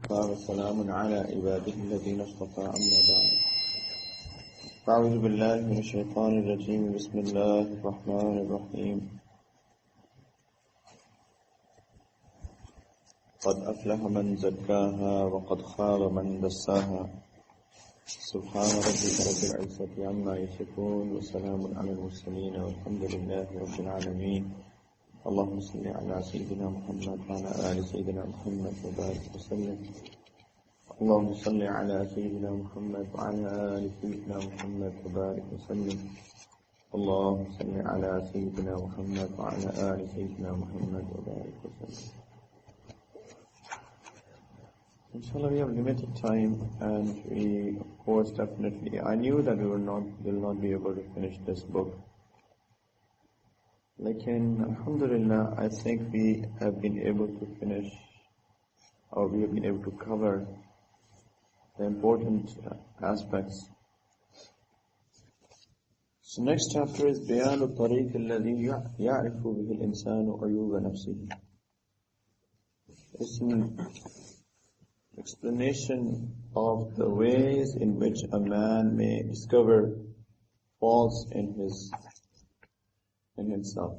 وسلام على عباده الذين اصطفى أما بعد أعوذ بالله من الشيطان الرجيم بسم الله الرحمن الرحيم قد أفلح من زكاها وقد خاب من دساها سبحان ربك رب العزة عما يصفون وسلام على المرسلين والحمد لله رب العالمين اللهم صل على سيدنا محمد وعلى آل سيدنا محمد وبارك وسلم اللهم صل على سيدنا محمد وعلى آل سيدنا محمد وبارك وسلم اللهم صل على سيدنا محمد وعلى آل سيدنا محمد وبارك وسلم. Inshallah, we have limited time, and we, of course, definitely, I knew that we will not be able to finish this book. Alhamdulillah, I think we have been able to finish, or we have been able to cover the important aspects. So next chapter is بيان الطريق الذي يعرف به الإنسان عيوب نفسه. It's an explanation of the ways in which a man may discover faults in himself.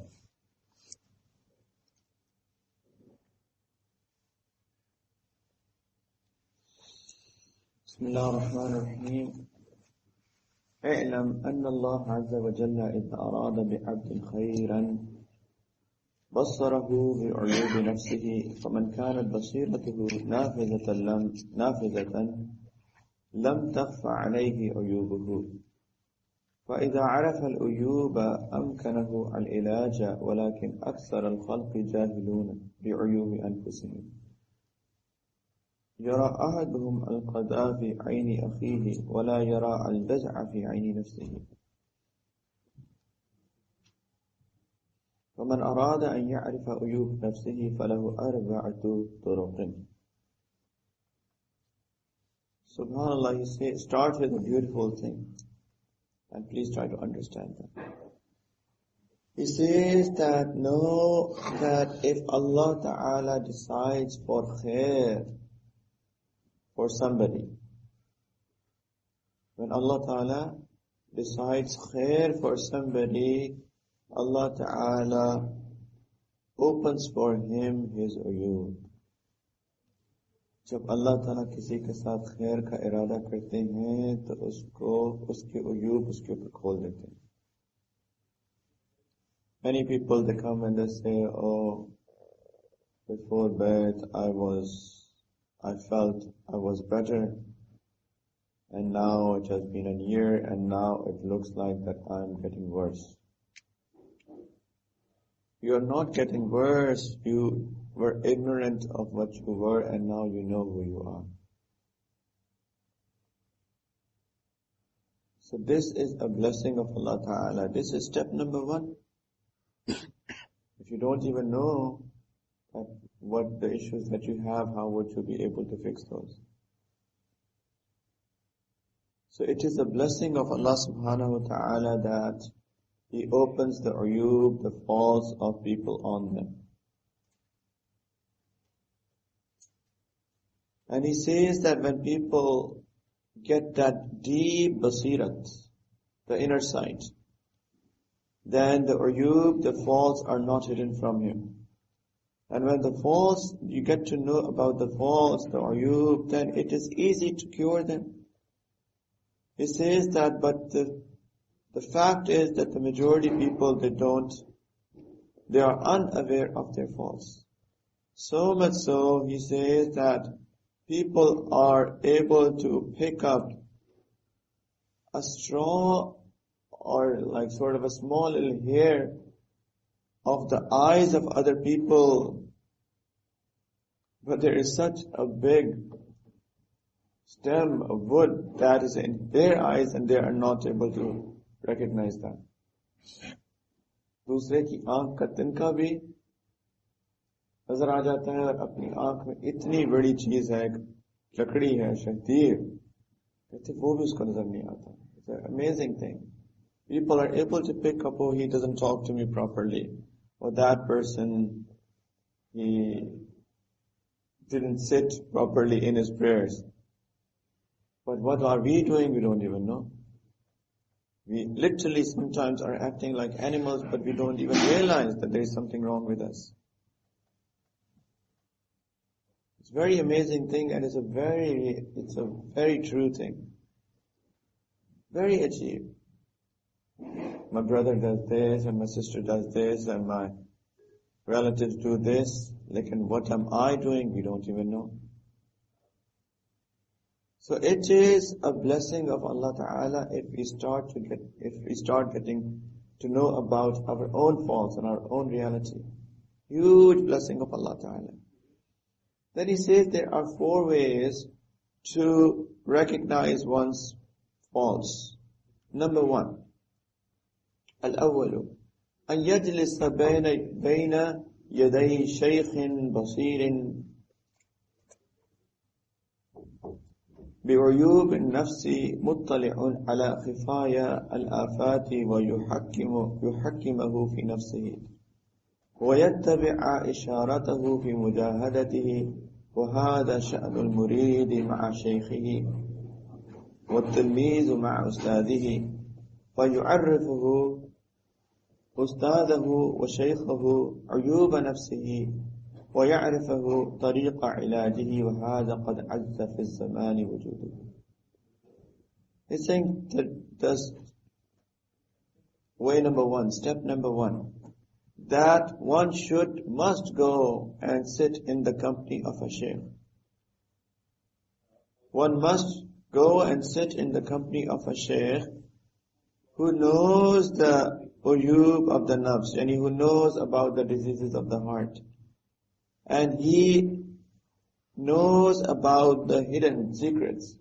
بسم الله الرحمن الرحيم. اعلم أن الله عز وجل إذا أراد بعبد خيرا بصره بعيوب نفسه فمن كانت بصيرته نافذة لم تخف عليه عيوبه فإذا عرف العيوب أمكنه العلاج ولكن أكثر الخلق جاهلون بعيوب أنفسهم يرى أحدهم القذى في عين أخيه ولا يرى الجزع في عين نفسه فمن أراد أن يعرف عيوب نفسه فله 4 طرق. Subhanallah, he starts with a beautiful thing, and please try to understand that. He says that know that if Allah Ta'ala decides for khair for somebody, when Allah Ta'ala decides khair for somebody, Allah Ta'ala opens for him his uyub. जब अल्लाह ताला किसी के साथ खैर का इरादा करते हैं तो उसको उसके उयूब उसके ऊपर खोल देते हैं. Many people, they come and they say, oh, before bed I felt I was better, and now it has been a year and now it looks like that I'm getting worse. You are not getting worse. You were ignorant of what you were and now you know who you are. So this is a blessing of Allah Ta'ala. This is step number 1. If you don't even know what the issues that you have, how would you be able to fix those? So it is a blessing of Allah Subhanahu wa Ta'ala that He opens the uyub, the faults of people on them. And He says that when people get that deep basirat, the inner sight, then the uyub, the faults are not hidden from him. And when the faults, you get to know about the faults, the uyub, then it is easy to cure them. He says that, but the fact is that the majority of people, they are unaware of their faults. So much so, he says that people are able to pick up a straw or like sort of a small little hair of the eyes of other people, but there is such a big stem of wood that is in their eyes and they are not able to recognize that. दूसरे की आंख का तिनका भी नजर आ जाता है और अपनी आंख में इतनी बड़ी चीज है, लकड़ी है, शतीर, कहते वो भी उसको नजर नहीं आता. It's an amazing thing. People are able to pick up, oh, he doesn't talk to me properly, or that person, he didn't sit properly in his prayers. But what are we doing? We don't even know. We literally sometimes are acting like animals, but we don't even realize that there is something wrong with us. It's a very amazing thing, and it's a very true thing. Very achieved. My brother does this, and my sister does this, and my relatives do this. Like, and what am I doing? We don't even know. So it is a blessing of Allah Ta'ala if we start getting to know about our own faults and our own reality. Huge blessing of Allah Ta'ala. Then he says there are 4 ways to recognize one's faults. Number 1. الأول أن يجلس بين يدي شيخ بصير بعيوب النفس مطلع على خفايا الآفات ويحكمه في نفسه ويتبع إشارته في مجاهدته وهذا شأن المريد مع شيخه والتلميذ مع أستاذه فيعرفه أستاذه وشيخه عيوب نفسه ويعرفه طريق علاجه وهذا قد عز في الزمان وجوده. He's saying that way number 1, step number 1, that one must go and sit in the company of a shaykh. One must go and sit in the company of a shaykh who knows the uyub of the nafs, and who knows about the diseases of the heart. And he knows about the hidden secrets,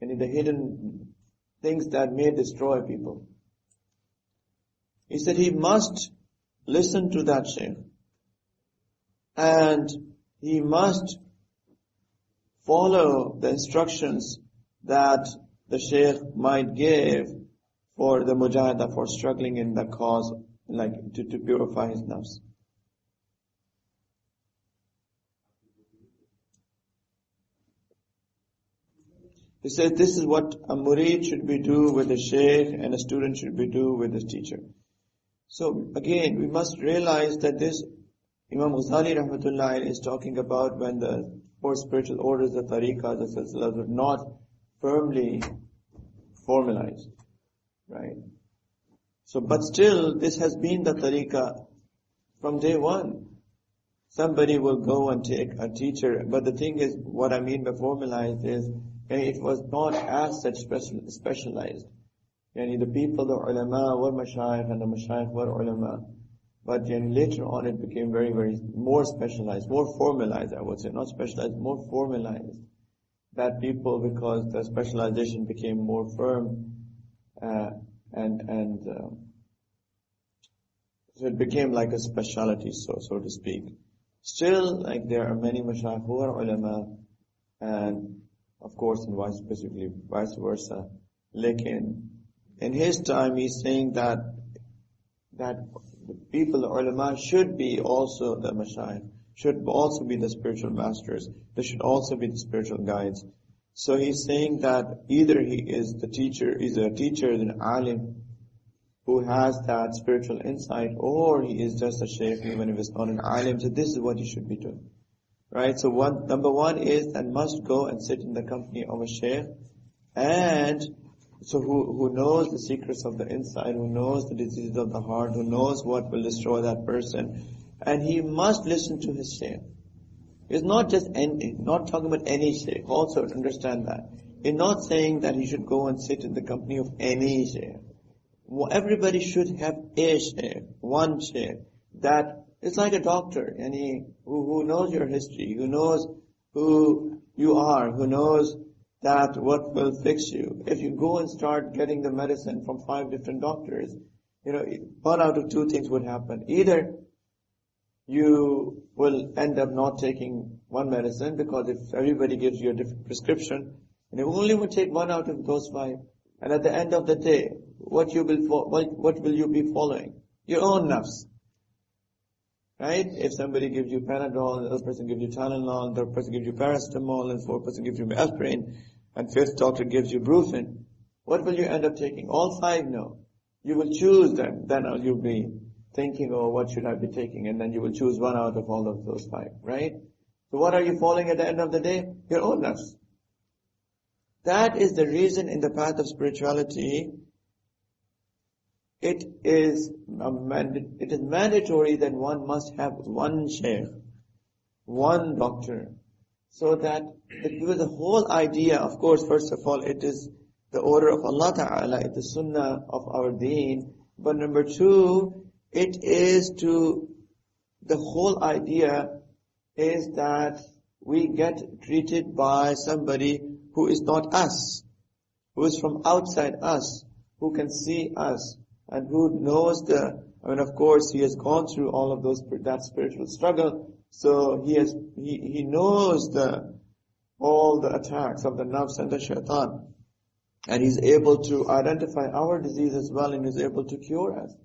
and the hidden things that may destroy people. He said he must listen to that shaykh, and he must follow the instructions that the shaykh might give for the mujahadah, for struggling in the cause, like to purify his nafs. He said this is what a murid should be do with a shaykh, and a student should be do with his teacher. So again, we must realize that this Imam Ghazali rahmatullah is talking about when the 4 spiritual orders, the tariqas, the silsilas were not firmly formalized. Right? So, but still, this has been the tariqah from day 1. Somebody will go and take a teacher, but the thing is, what I mean by formalized is, it was not as such specialized. The people, the ulama were mashayikh, and the mashayikh were ulama. But then later on it became very, very more specialized, more formalized, I would say. Not specialized, more formalized. That people, because the specialization became more firm, so it became like a specialty, so to speak. Still, like there are many mashayikh who are ulama, and of course, and vice versa. Lekin, in his time, he's saying that the people, the ulama, should be also the mashayikh, should also be the spiritual masters. They should also be the spiritual guides. So he's saying that either he is a teacher, an alim, who has that spiritual insight, or he is just a shaykh, even if it's not an alim. So this is what he should be doing. Right? So number 1 is that must go and sit in the company of a shaykh, and so who knows the secrets of the inside, who knows the diseases of the heart, who knows what will destroy that person, and he must listen to his shaykh. It's not just not talking about any shaykh. Also understand that. It's not saying that he should go and sit in the company of any shaykh. Everybody should have a shaykh, one shaykh. That it's like a doctor, and who knows your history, who knows who you are, who knows that what will fix you. If you go and start getting the medicine from 5 different doctors, 1 out of 2 things would happen. Either you will end up not taking one medicine, because if everybody gives you a different prescription, and you only will take 1 out of those 5, and at the end of the day, what will you be following? Your own nafs. Right? If somebody gives you Panadol, the other person gives you Tylenol, the other person gives you paracetamol, and the fourth person gives you aspirin, and fifth doctor gives you Brufen, what will you end up taking? All five? No. You will choose them. Then you'll be thinking, oh, what should I be taking? And then you will choose one out of all of those five, right? So what are you following at the end of the day? Your own nafs. That is the reason in the path of spirituality, it is mandatory that one must have one shaykh, one doctor, so that the whole idea, of course, first of all, it is the order of Allah Ta'ala, it is sunnah of our deen, but number two, the whole idea is that we get treated by somebody who is not us, who is from outside us, who can see us, and who knows of course, he has gone through all of that spiritual struggle, so he knows all the attacks of the nafs and the shaitan, and he's able to identify our disease as well, and is able to cure us.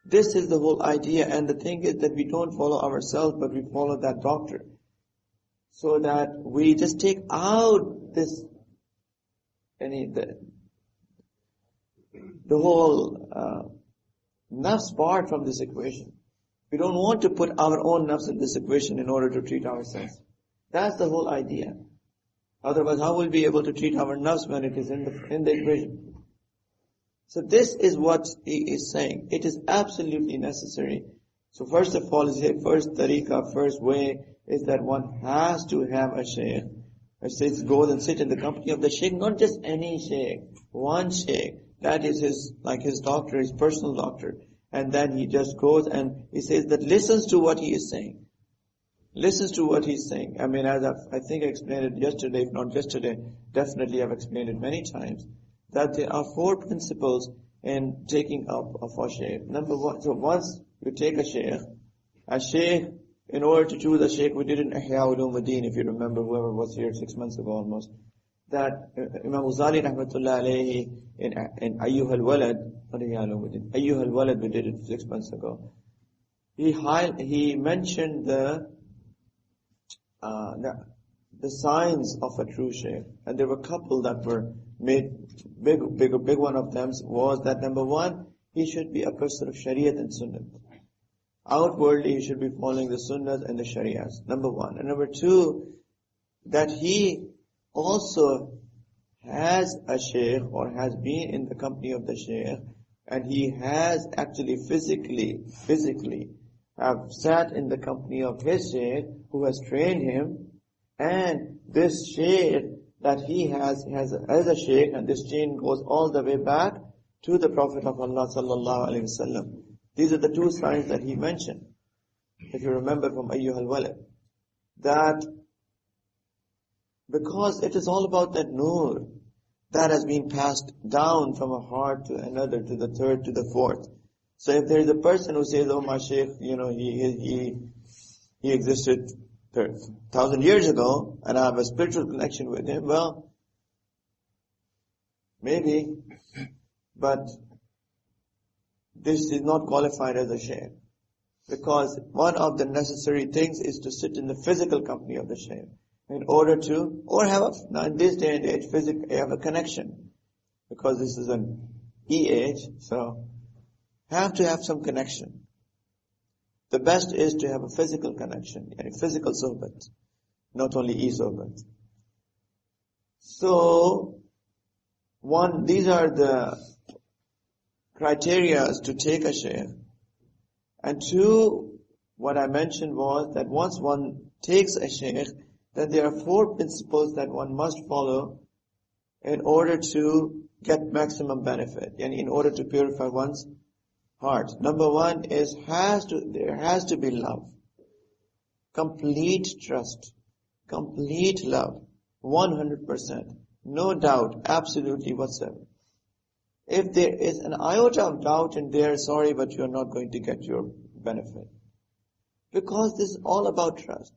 This is the whole idea, and the thing is that we don't follow ourselves, but we follow that doctor, so that we just take out the whole nafs part from this equation. We don't want to put our own nafs in this equation in order to treat ourselves. That's the whole idea. Otherwise, how will we be able to treat our nafs when it is in the equation? So this is what he is saying. It is absolutely necessary. So first of all, first tariqah, first way is that one has to have a shaykh. A shaykh goes and sit in the company of the shaykh, not just any shaykh, one shaykh. That is his doctor, his personal doctor. And then he just goes and he says that listens to what he is saying. Listens to what he's saying. I mean, as I think I explained it yesterday, if not yesterday, definitely I've explained it many times, that there are four principles in taking up of a shaykh. Number one, so once you take a shaykh, in order to choose a shaykh, we did in Ihya Ulum, if you remember, whoever was here 6 months ago almost, that Imam Ghazali rahmatullah alayhi in Ihya Ulum, Ihya Ulum, we did it 6 months ago. He mentioned the signs of a true shaykh, and there were a couple that were made big one of them was that number one, he should be a person of Shariat and Sunnah. Outwardly, he should be following the Sunnahs and the Shariahs, number one. And number two, that he also has a shaykh or has been in the company of the shaykh, and he has actually physically have sat in the company of his shaykh who has trained him, and this shaykh that he has as a shaykh, and this chain goes all the way back to the Prophet of Allah sallallahu alaihi wasallam. These are the two signs that he mentioned, if you remember from Ayyuhal Walad, that because it is all about that nur that has been passed down from a heart to another, to the third, to the fourth. So if there is a person who says, oh, my shaykh, he existed 1,000 years ago, and I have a spiritual connection with him, well, maybe, but this is not qualified as a shaykh. Because one of the necessary things is to sit in the physical company of the shaykh in order to, or now in this day and age, have a connection. Because this is an e-age, so have to have some connection. The best is to have a physical connection, a physical sohbat, not only e-sohbat. So, these are the criteria to take a shaykh. And two, what I mentioned was that once one takes a shaykh, then there are four principles that one must follow in order to get maximum benefit, and in order to purify one's heart. Number one is there has to be love. Complete trust. Complete love. 100%. No doubt. Absolutely whatsoever. If there is an iota of doubt in there, sorry, but you are not going to get your benefit. Because this is all about trust.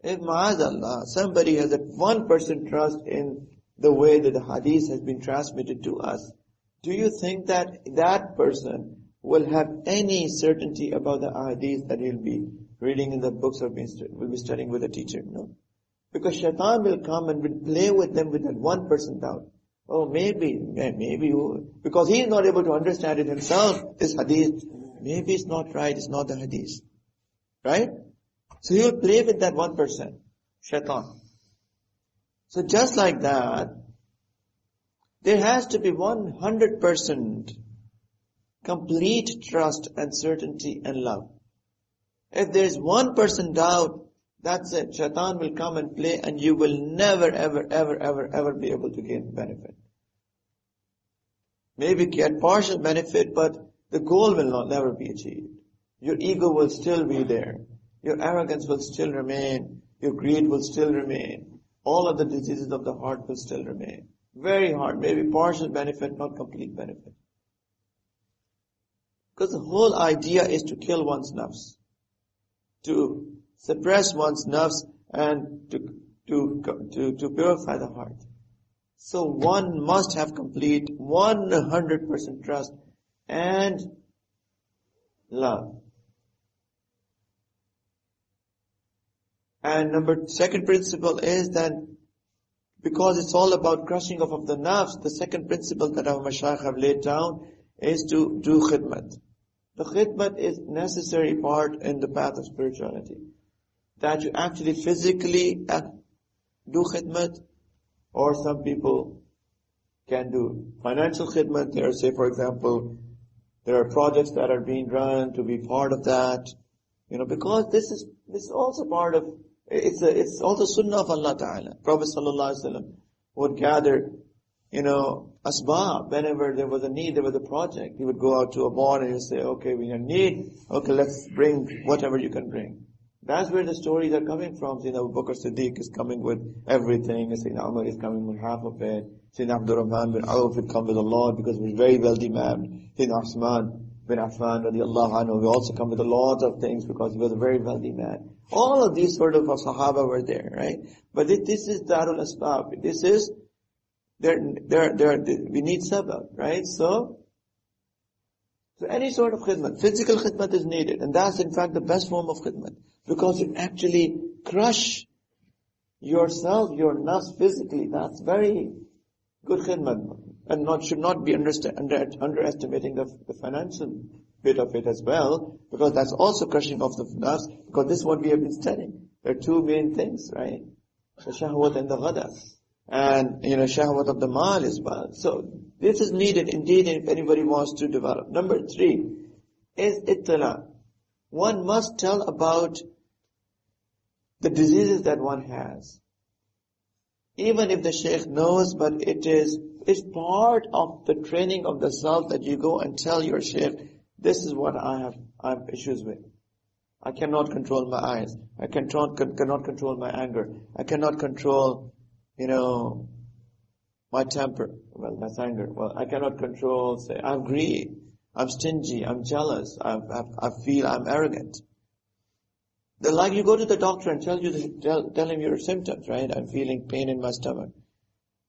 If ma'azallah, somebody has a 1% trust in the way that the hadith has been transmitted to us, do you think that that person will have any certainty about the ahadith that he'll be reading in the books or will be studying with a teacher. No. Because shaitan will come and will play with them with that 1% doubt. Oh, maybe, because he is not able to understand it himself, this hadith. Maybe it's not right, it's not the hadith. Right? So he will play with that 1%. Shaitan. So just like that, there has to be 100% complete trust and certainty and love. If there is 1% doubt, that's it. Shaitan will come and play and you will never, ever be able to gain benefit. Maybe get partial benefit, but the goal will never be achieved. Your ego will still be there. Your arrogance will still remain. Your greed will still remain. All of the diseases of the heart will still remain. Very hard. Maybe partial benefit, not complete benefit. Because the whole idea is to kill one's nafs. To suppress one's nafs and to purify the heart. So one must have complete 100% trust and love. And second principle is that because it's all about crushing off of the nafs, the second principle that our mashayikh have laid down is to do khidmat. The khidmat is necessary part in the path of spirituality. That you actually physically do khidmat, or some people can do financial khidmat. There, say for example, there are projects that are being run to be part of that. Because this is also part of, it's also sunnah of Allah Ta'ala. Prophet Sallallahu Alaihi Wasallam would gather, asbab. Whenever there was a need, there was a project, he would go out to a barn and he would say, okay, we have need, okay, let's bring whatever you can bring. That's where the stories are coming from. Sayyidina Abu Bakr Siddiq is coming with everything, Sayyidina Umar is coming with half of it, Sayyidina Abdul Rahman bin Auf would come with a lot because he was very wealthy man, Sayyidina Usman bin Affan radiallahu anhu, we also come with a lot of things because he was a very wealthy man. All of these sort of Sahaba were there, right? But this is Darul Asbab. This is, we need sabab, right? So any sort of khidmat, physical khidmat is needed. And that's in fact the best form of khidmat. Because you actually crush yourself, your nafs physically. That's very good khidmat. And should not be underestimating the financial bit of it as well, because that's also crushing off the nafs, because this is what we have been studying. There are two main things, right? The shahwat and the ghada. And, shahwat of the mal as well. So, this is needed indeed if anybody wants to develop. Number 3 is ittila. One must tell about the diseases that one has. Even if the shaykh knows, but it's part of the training of the self that you go and tell your shaykh, this is what I have issues with. I cannot control my eyes. I cannot control my anger. I cannot control, my temper. Well, that's anger. Well, I cannot control, say, I'm greedy. I'm stingy. I'm jealous. I feel I'm arrogant. Like you go to the doctor and tell him your symptoms, right? I'm feeling pain in my stomach.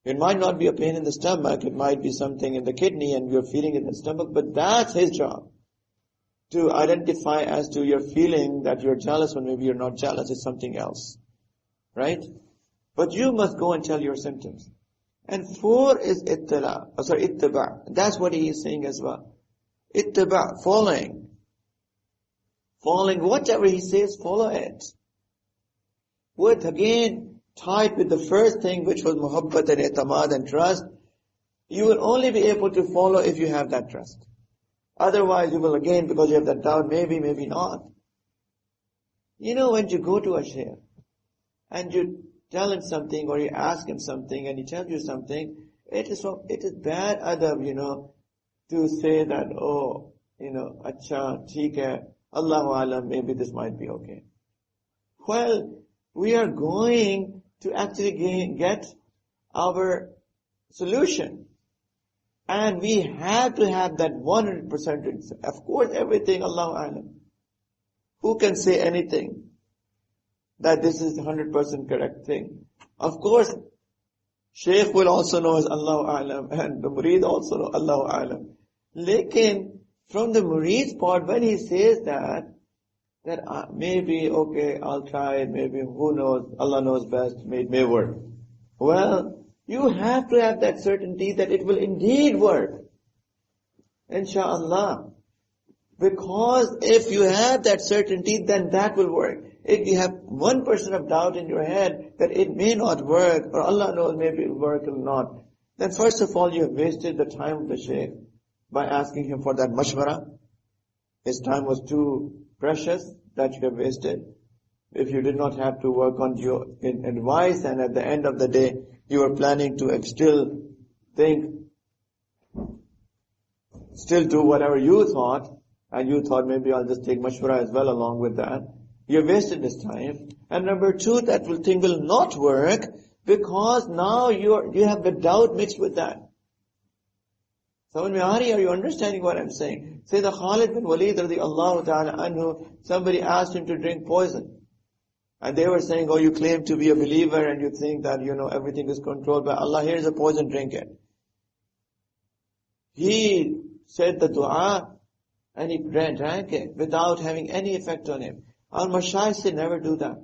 It might not be a pain in the stomach. It might be something in the kidney and you're feeling it in the stomach, but that's his job. To identify as to your feeling that you're jealous when maybe you're not jealous, it's something else. Right? But you must go and tell your symptoms. And 4 is ittiba. That's what he is saying as well. Ittiba, following. Following whatever he says, follow it. With again, tied with the first thing which was muhabbat and itamad and trust, you will only be able to follow if you have that trust. Otherwise you will again, because you have that doubt, maybe not. When you go to a shaykh and you tell him something or you ask him something and he tells you something, it is bad adab, to say that, acha, theek hai, Allahu alam, maybe this might be okay. Well, we are going to actually get our solution. And we have to have that 100%. Of course, everything, Allahu alam. Who can say anything that this is the 100% correct thing? Of course, Shaykh will also know as Allahu alam, and the murid also know Allahu alam. Lekin, from the murid's part, when he says that maybe, okay, I'll try it, maybe, who knows, Allah knows best, it may work. Well, you have to have that certainty that it will indeed work. Insha'Allah. Because if you have that certainty, then that will work. If you have 1% of doubt in your head that it may not work, or Allah knows maybe it will work or not, then first of all you have wasted the time of the Shaykh by asking him for that mashwara. His time was too precious that you have wasted. If you did not have to work on your advice, and at the end of the day you were planning to still think, still do whatever you thought, and you thought maybe I'll just take mashwara as well along with that, you wasted this time. And number two, that thing will not work because now you have the doubt mixed with that. Someone may ask, are you understanding what I'm saying? Say the Khalid bin Walid radiallahu ta'ala anhu, somebody asked him to drink poison. And they were saying, oh, you claim to be a believer and you think that, everything is controlled by Allah. Here's a poison, drink it. He said the dua and he drank it without having any effect on him. Our mashayikh say never do that.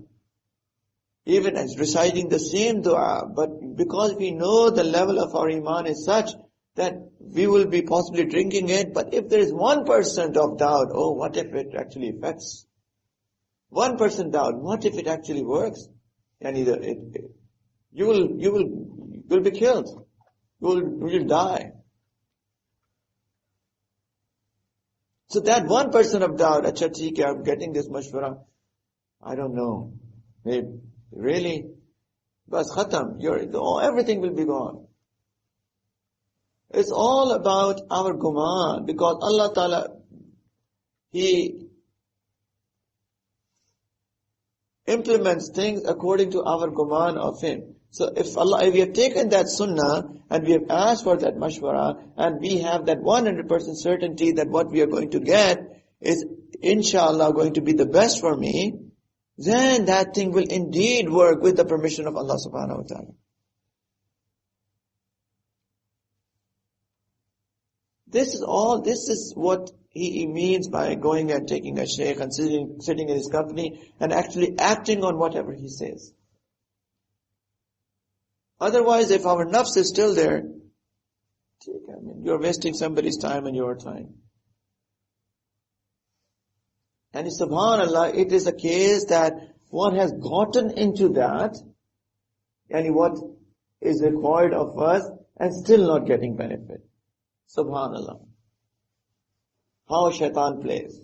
Even as reciting the same dua, but because we know the level of our iman is such that we will be possibly drinking it, but if there is 1% of doubt, oh, what if it actually affects? 1% doubt, what if it actually works? And you will be killed. You will die. So that 1% of doubt, acha theek hai, I'm getting this mashwara, I don't know. Maybe, really? Bas khatam, everything will be gone. It's all about our guman, because Allah Ta'ala, He implements things according to our guman of Him. So if we have taken that sunnah and we have asked for that mashwara and we have that 100% certainty that what we are going to get is inshallah going to be the best for me, then that thing will indeed work with the permission of Allah subhanahu wa ta'ala. This is what he means by going and taking a shaykh and sitting in his company and actually acting on whatever he says. Otherwise, if our nafs is still there, you're wasting somebody's time and your time. And subhanAllah, it is a case that one has gotten into that, and what is required of us, and still not getting benefit. Subhanallah. How shaitan plays.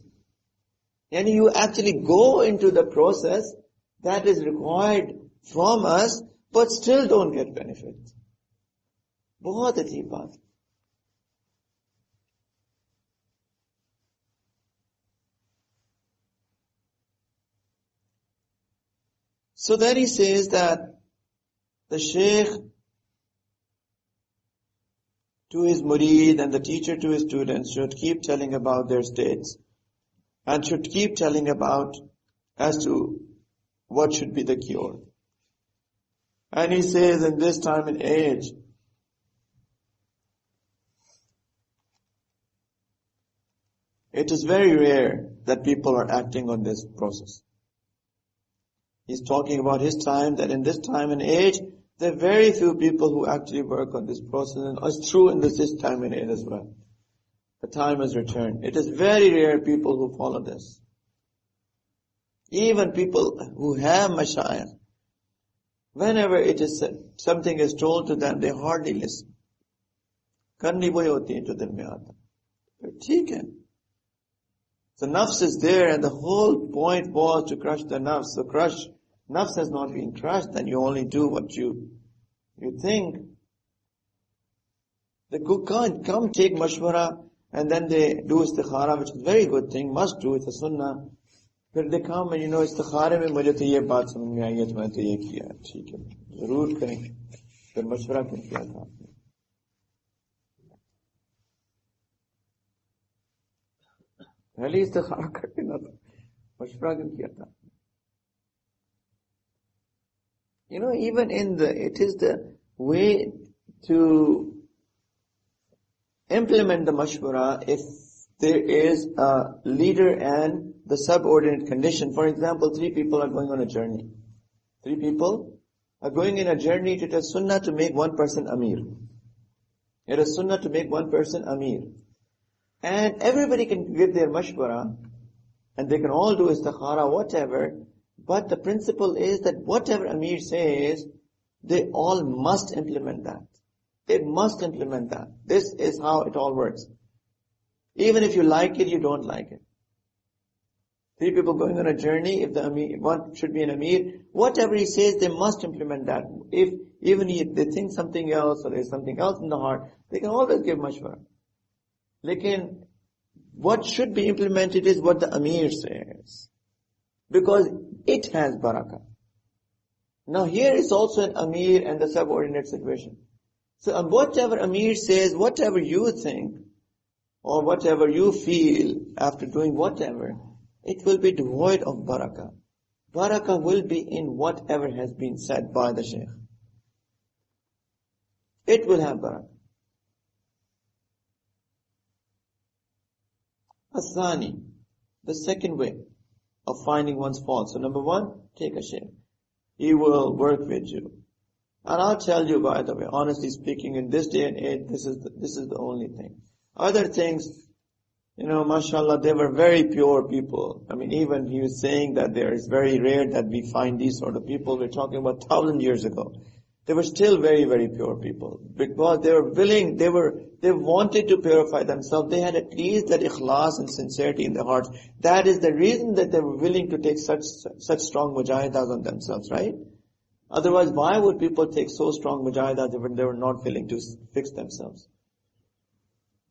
And you actually go into the process that is required from us, but still don't get benefit. Bahut ajeeb baat. So then he says that the shaykh to his murid and the teacher to his students should keep telling about their states and should keep telling about as to what should be the cure. And he says in this time and age, it is very rare that people are acting on this process. He's talking about his time, that in this time and age, there are very few people who actually work on this process, and it's true in this time and age as well. The time has returned. It is very rare people who follow this. Even people who have mashayikh, whenever it is said, something is told to them, they hardly listen. Karni wohi hoti hai jo dil mein aata. Theek hai. The nafs is there, and the whole point was to crush the nafs. So nafs has not been crushed, then you only do what you think. They can't come take mashwara, and then they do istikhara, which is a very good thing, must do, it's a sunnah. Then they come and istikhara mein mujhe to ye baat samajh mein aayi hai, to maine to ye kiya hai, theek hai, zaroor karenge. Then mashwara kyun kiya tha aapne? पहले इस्तिखारा करके ना था, मशवरा क्यों किया था? Even it is the way to implement the mashwara. If there is a leader and the subordinate condition. For example, 3 people are going on a journey. 3 people are going in a journey. It is sunnah to make one person amir. It is sunnah to make one person amir. And everybody can give their mashwara, and they can all do istikhara, whatever. But the principle is that whatever amir says, they all must implement that. They must implement that. This is how it all works. Even if you like it, you don't like it. 3 people going on a journey, if the amir, one should be an amir, whatever he says, they must implement that. If they think something else, or there's something else in the heart, they can always give mashwara. Lekin, what should be implemented is what the amir says. Because it has barakah. Now here is also an amir and the subordinate situation. So whatever amir says, whatever you think, or whatever you feel after doing whatever, it will be devoid of barakah. Barakah will be in whatever has been said by the shaykh. It will have barakah. Asani, the second way of finding one's fault. So number 1, take a shaykh. He will work with you. And I'll tell you, by the way, honestly speaking, in this day and age, this is the only thing. Other things, mashallah, they were very pure people. I mean, even he was saying that there is very rare that we find these sort of people. We're talking about 1,000 years ago. They were still very, very pure people. Because they were willing, they wanted to purify themselves. They had at least that ikhlas and sincerity in their hearts. That is the reason that they were willing to take such strong mujahidas on themselves, right? Otherwise, why would people take so strong mujahidas when they were not willing to fix themselves?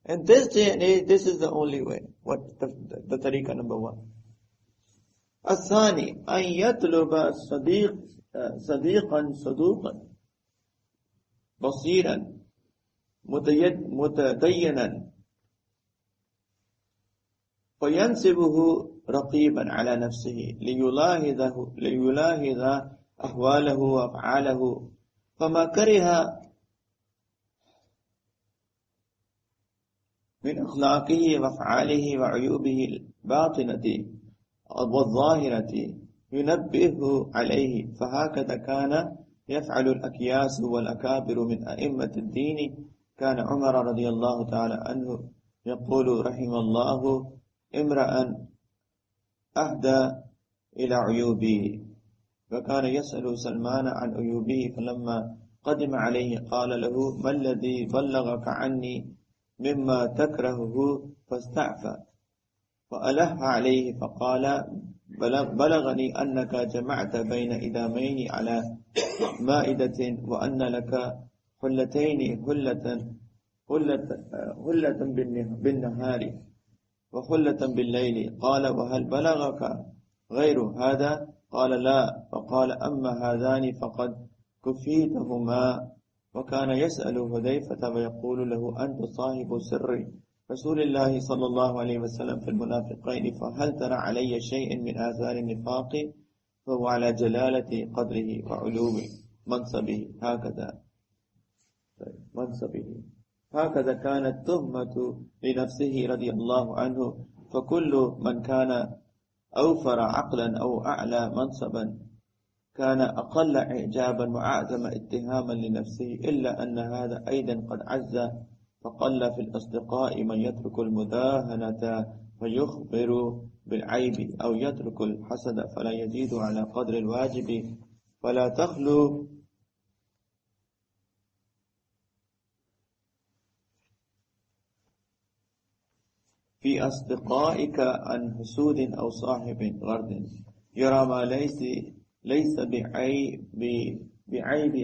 And this day and age, this is the only way. What the tariqah number 1. Asani, an yatluba sadiqan saduqan, basiran, mutadayyanan, فينسبه رقيبا على نفسه ليلاحظ أحواله وأفعاله فما كره من أخلاقه وأفعاله وعيوبه الباطنة والظاهرة ينبه عليه فهكذا كان يفعل الأكياس والأكابر من أئمة الدين كان عمر رضي الله تعالى عنه يقول رحم الله امرأ أهدى إلى عيوبه وكان يسأل سلمان عن عيوبه فلما قدم عليه قال له ما الذي بلغك عني مما تكرهه فاستعفى فألح عليه فقال بلغني أنك جمعت بين إدامين على مائدة وأن لك حلتين حلة بالنهار وحلة بالليل قال وهل بلغك غير هذا قال لا فقال أما هذان فقد كفيتهما وكان يسأل حذيفة ويقول له أنت صاحب سر رسول الله صلى الله عليه وسلم في المنافقين فهل ترى علي شيء من آثار النفاق فهو على جلالة قدره وعلو منصبه هكذا كانت تهمة لنفسه رضي الله عنه فكل من كان أوفر عقلا أو أعلى منصبا كان أقل إعجابا وأعظم اتهاما لنفسه إلا أن هذا أيضا قد عز فقل في الأصدقاء من يترك المداهنة فيخبر بالعيب أو يترك الحسد فلا يزيد على قدر الواجب فلا تخلو في أصدقائك عن حسود أو صاحب غرد يرى ما ليس بعيب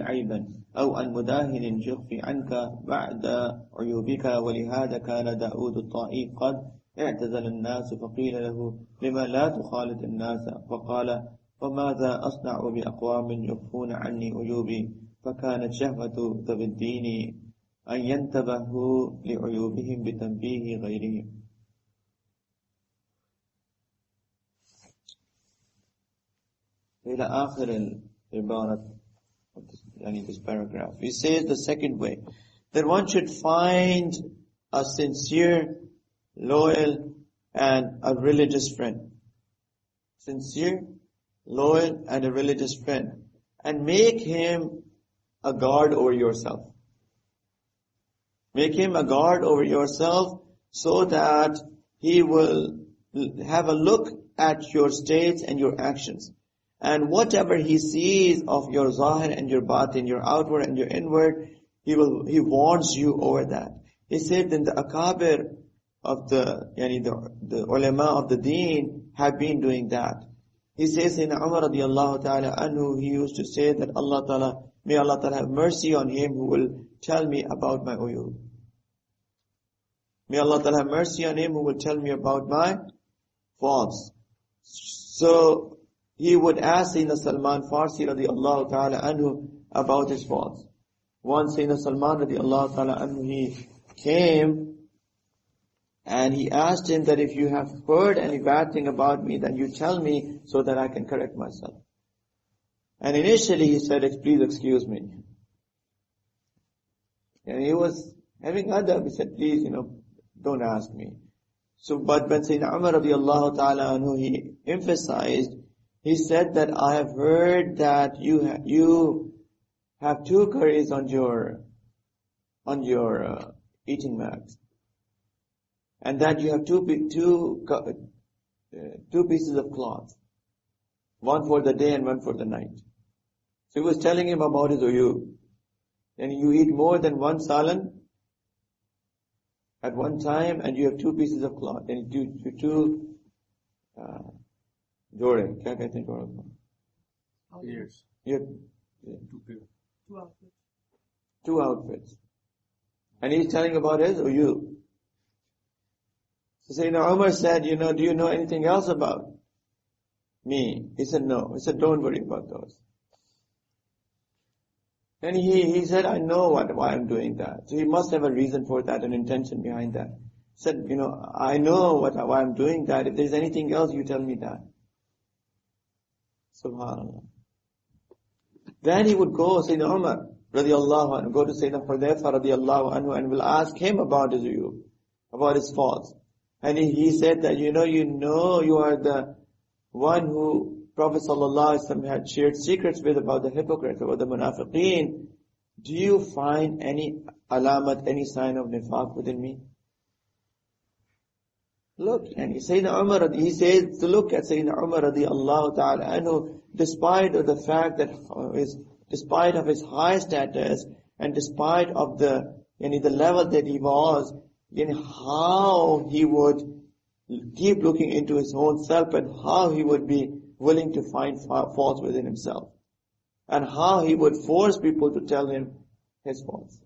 عيبا أو عن مداهن يخفي عنك بعد عيوبك ولهذا كان داود الطائي قد اعتزل الناس فقيل له لما لا تخالط الناس فقال وماذا أصنع بأقوام يخفون عني عيوبي فكانت شهوة ذوي الدين أن ينتبهوا لعيوبهم بتنبيه غيرهم. إلى آخر العبارة this paragraph. He says the second way, that one should find a sincere loyal, and a religious friend. Sincere, loyal, and a religious friend. And make him a guard over yourself. Make him a guard over yourself so that he will have a look at your states and your actions. And whatever he sees of your zahir and your batin, your outward and your inward, he warns you over that. He said that the akabir of the ulama of the deen have been doing that. He says in Umar radiallahu ta'ala anhu, he used to say that may Allah ta'ala have mercy on him who will tell me about my uyub. May Allah ta'ala have mercy on him who will tell me about my faults. So he would ask Sayyidina Salman Farsi radiallahu ta'ala anhu about his faults. Once Sayyidina Salman radiallahu ta'ala anhu, he came and he asked him that if you have heard any bad thing about me, then you tell me so that I can correct myself. And initially he said, please excuse me. And he was having adab. He said, please, don't ask me. So, but when Sayyidina Umar radiallahu ta'ala anhu, he emphasized, he said that I have heard that you have 2 curries on your eating mat. And that you have two pieces of cloth. One for the day and one for the night. So he was telling him about his uyub. And you eat more than 1 salan at one time, and you have 2 pieces of cloth. And you do 2 jode. Kya kehte hain jode ko? Ears. You have 2 outfits. 2 outfits. And he's telling about his uyub. So Sayyidina Umar said, do you know anything else about me? He said, no. He said, don't worry about those. And he said, I know why I'm doing that. So he must have a reason for that, an intention behind that. He said, I know why I'm doing that. If there's anything else, you tell me that. Subhanallah. Then he would go, Sayyidina Umar radiallahu anhu, go to Sayyidina Hudayfa radiallahu anhu and will ask him about his uyub, about his faults. And he said that, you are the one who Prophet ﷺ had shared secrets with about the hypocrites, about the munafiqeen. Do you find any alamat, any sign of nifaq within me? Look, and he says to look at Sayyidina Umar radiallahu ta'ala anhu, despite of the fact that despite of his high status and despite of the level that he was, how he would keep looking into his own self and how he would be willing to find faults within himself. And how he would force people to tell him his faults.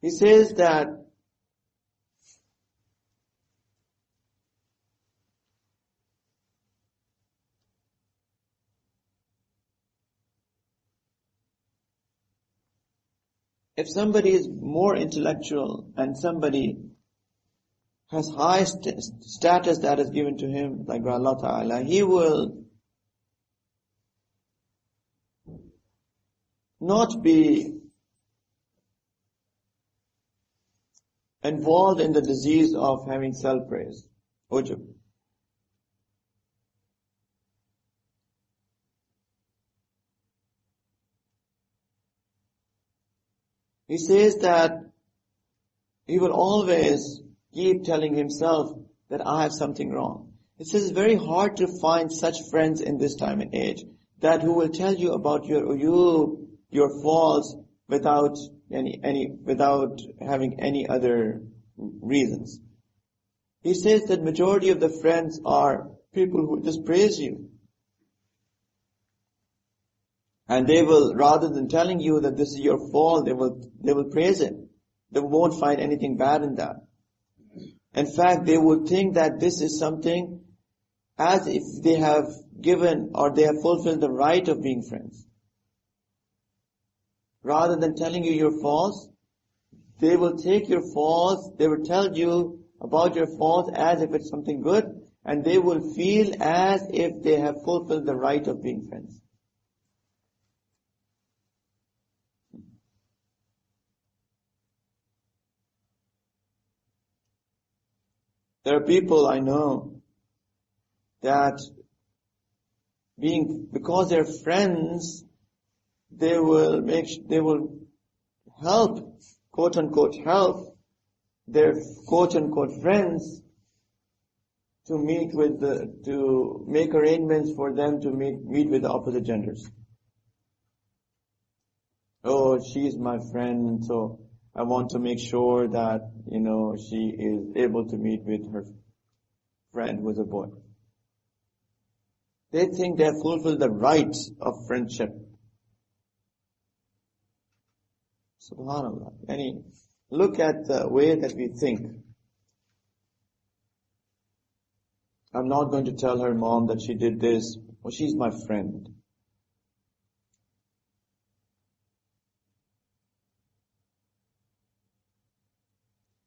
He says that if somebody is more intellectual and somebody has high status that is given to him, like Allah Ta'ala, he will not be involved in the disease of having self-praise, ujub. He says that he will always keep telling himself that I have something wrong. It says it's very hard to find such friends in this time and age that who will tell you about your uyub, your faults, without having any other reasons. He says that majority of the friends are people who just praise you. And they will, rather than telling you that this is your fault, they will praise it. They won't find anything bad in that. In fact, they would think that this is something as if they have given or they have fulfilled the right of being friends. Rather than telling you your faults, they will take your faults, they will tell you about your faults as if it's something good, and they will feel as if they have fulfilled the right of being friends. There are people I know that because they're friends, they will help, quote unquote, help their quote unquote friends to make arrangements for them to meet with the opposite genders. Oh, she's my friend, so I want to make sure that, she is able to meet with her friend who is a boy. They think they have fulfilled the rights of friendship. SubhanAllah. Look at the way that we think. I'm not going to tell her mom that she did this. Well, she's my friend.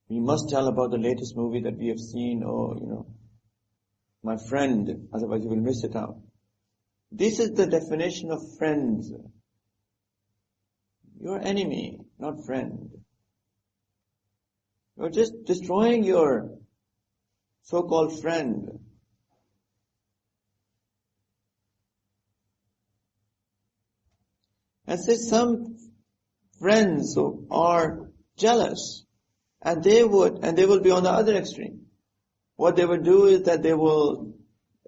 We must tell about the latest movie that we have seen, my friend, otherwise you will miss it out. This is the definition of friends. Your enemy, not friend. You're just destroying your so-called friend. And say some friends who are jealous, and they will be on the other extreme. What they will do is that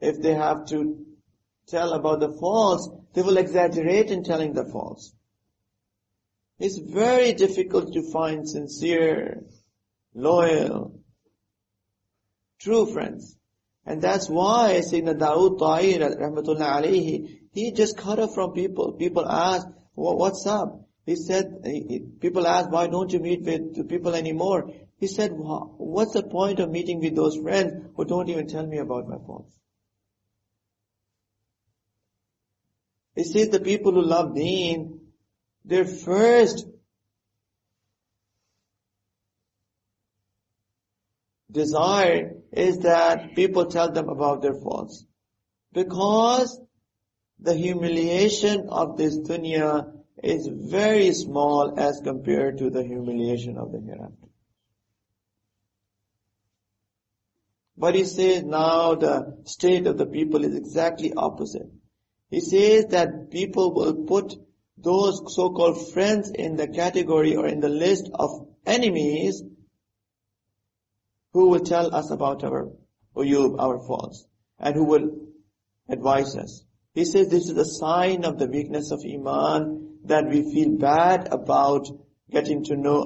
if they have to tell about the faults, they will exaggerate in telling the faults. It's very difficult to find sincere, loyal, true friends. And that's why Sayyidina Dawood Tauqeer rahmatullah alayhi, he just cut off from people. People asked, what's up? He said, people asked, why don't you meet with people anymore? He said, what's the point of meeting with those friends who don't even tell me about my faults? He says the people who love Deen, their first desire is that people tell them about their faults. Because the humiliation of this dunya is very small as compared to the humiliation of the hereafter. But he says now the state of the people is exactly opposite. He says that people will put those so-called friends in the category or in the list of enemies who will tell us about our uyub, our faults, and who will advise us. He says this is a sign of the weakness of Iman, that we feel bad about getting to know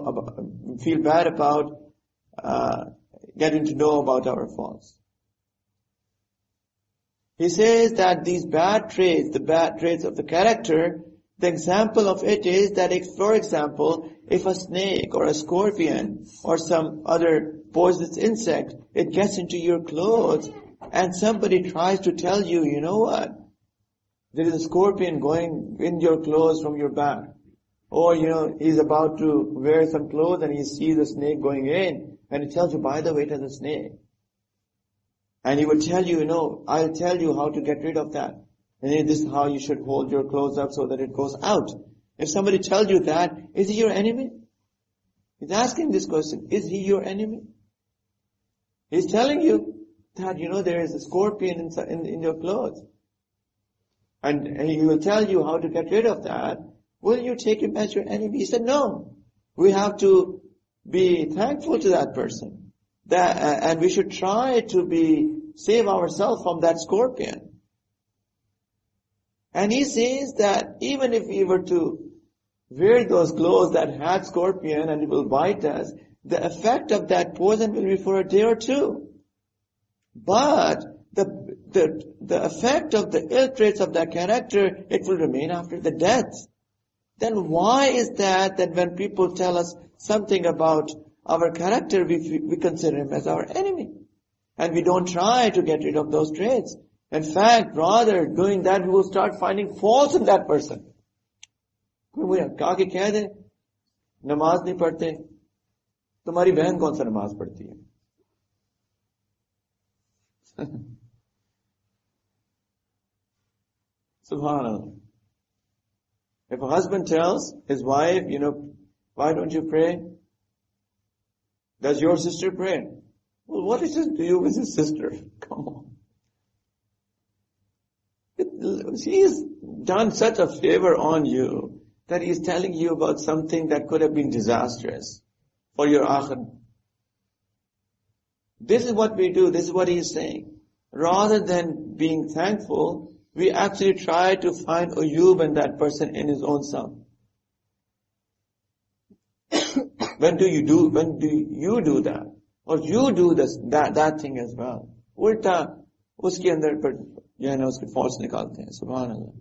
about our faults. He says that these bad traits, the bad traits of the character, the example of it is that for example, if a snake or a scorpion or some other poisonous insect, it gets into your clothes and somebody tries to tell you, you know what? There is a scorpion going in your clothes from your back. Or, he's about to wear some clothes and he sees a snake going in and he tells you, by the way, it is a snake. And he will tell you, I'll tell you how to get rid of that. And this is how you should hold your clothes up so that it goes out. If somebody tells you that, is he your enemy? He's asking this question, is he your enemy? He's telling you that, there is a scorpion in your clothes. And he will tell you how to get rid of that. Will you take him as your enemy? He said, no. We have to be thankful to that person. And we should try to save ourselves from that scorpion. And he says that even if we were to wear those clothes that had scorpion and it will bite us, the effect of that poison will be for a day or two. But the effect of the ill traits of that character, it will remain after the death. Then why is that when people tell us something about our character, we consider him as our enemy? And we don't try to get rid of those traits. In fact, rather doing that, we will start finding faults in that person. कह दे नमाज नहीं पढ़ते, तुम्हारी बहन कौन सा नमाज पढ़ती है? Subhanallah. If a husband tells his wife, why don't you pray? Does your sister pray? Well, what is it to you with his sister? Come on. He's done such a favor on you that he's telling you about something that could have been disastrous for your akhirah. This is what we do. This is what he's saying. Rather than being thankful, we actually try to find uyub in that person in his own self. When do you do that? Or you do that thing as well. Ulta, uske andar par, uske faults nikalte hain. Subhanallah.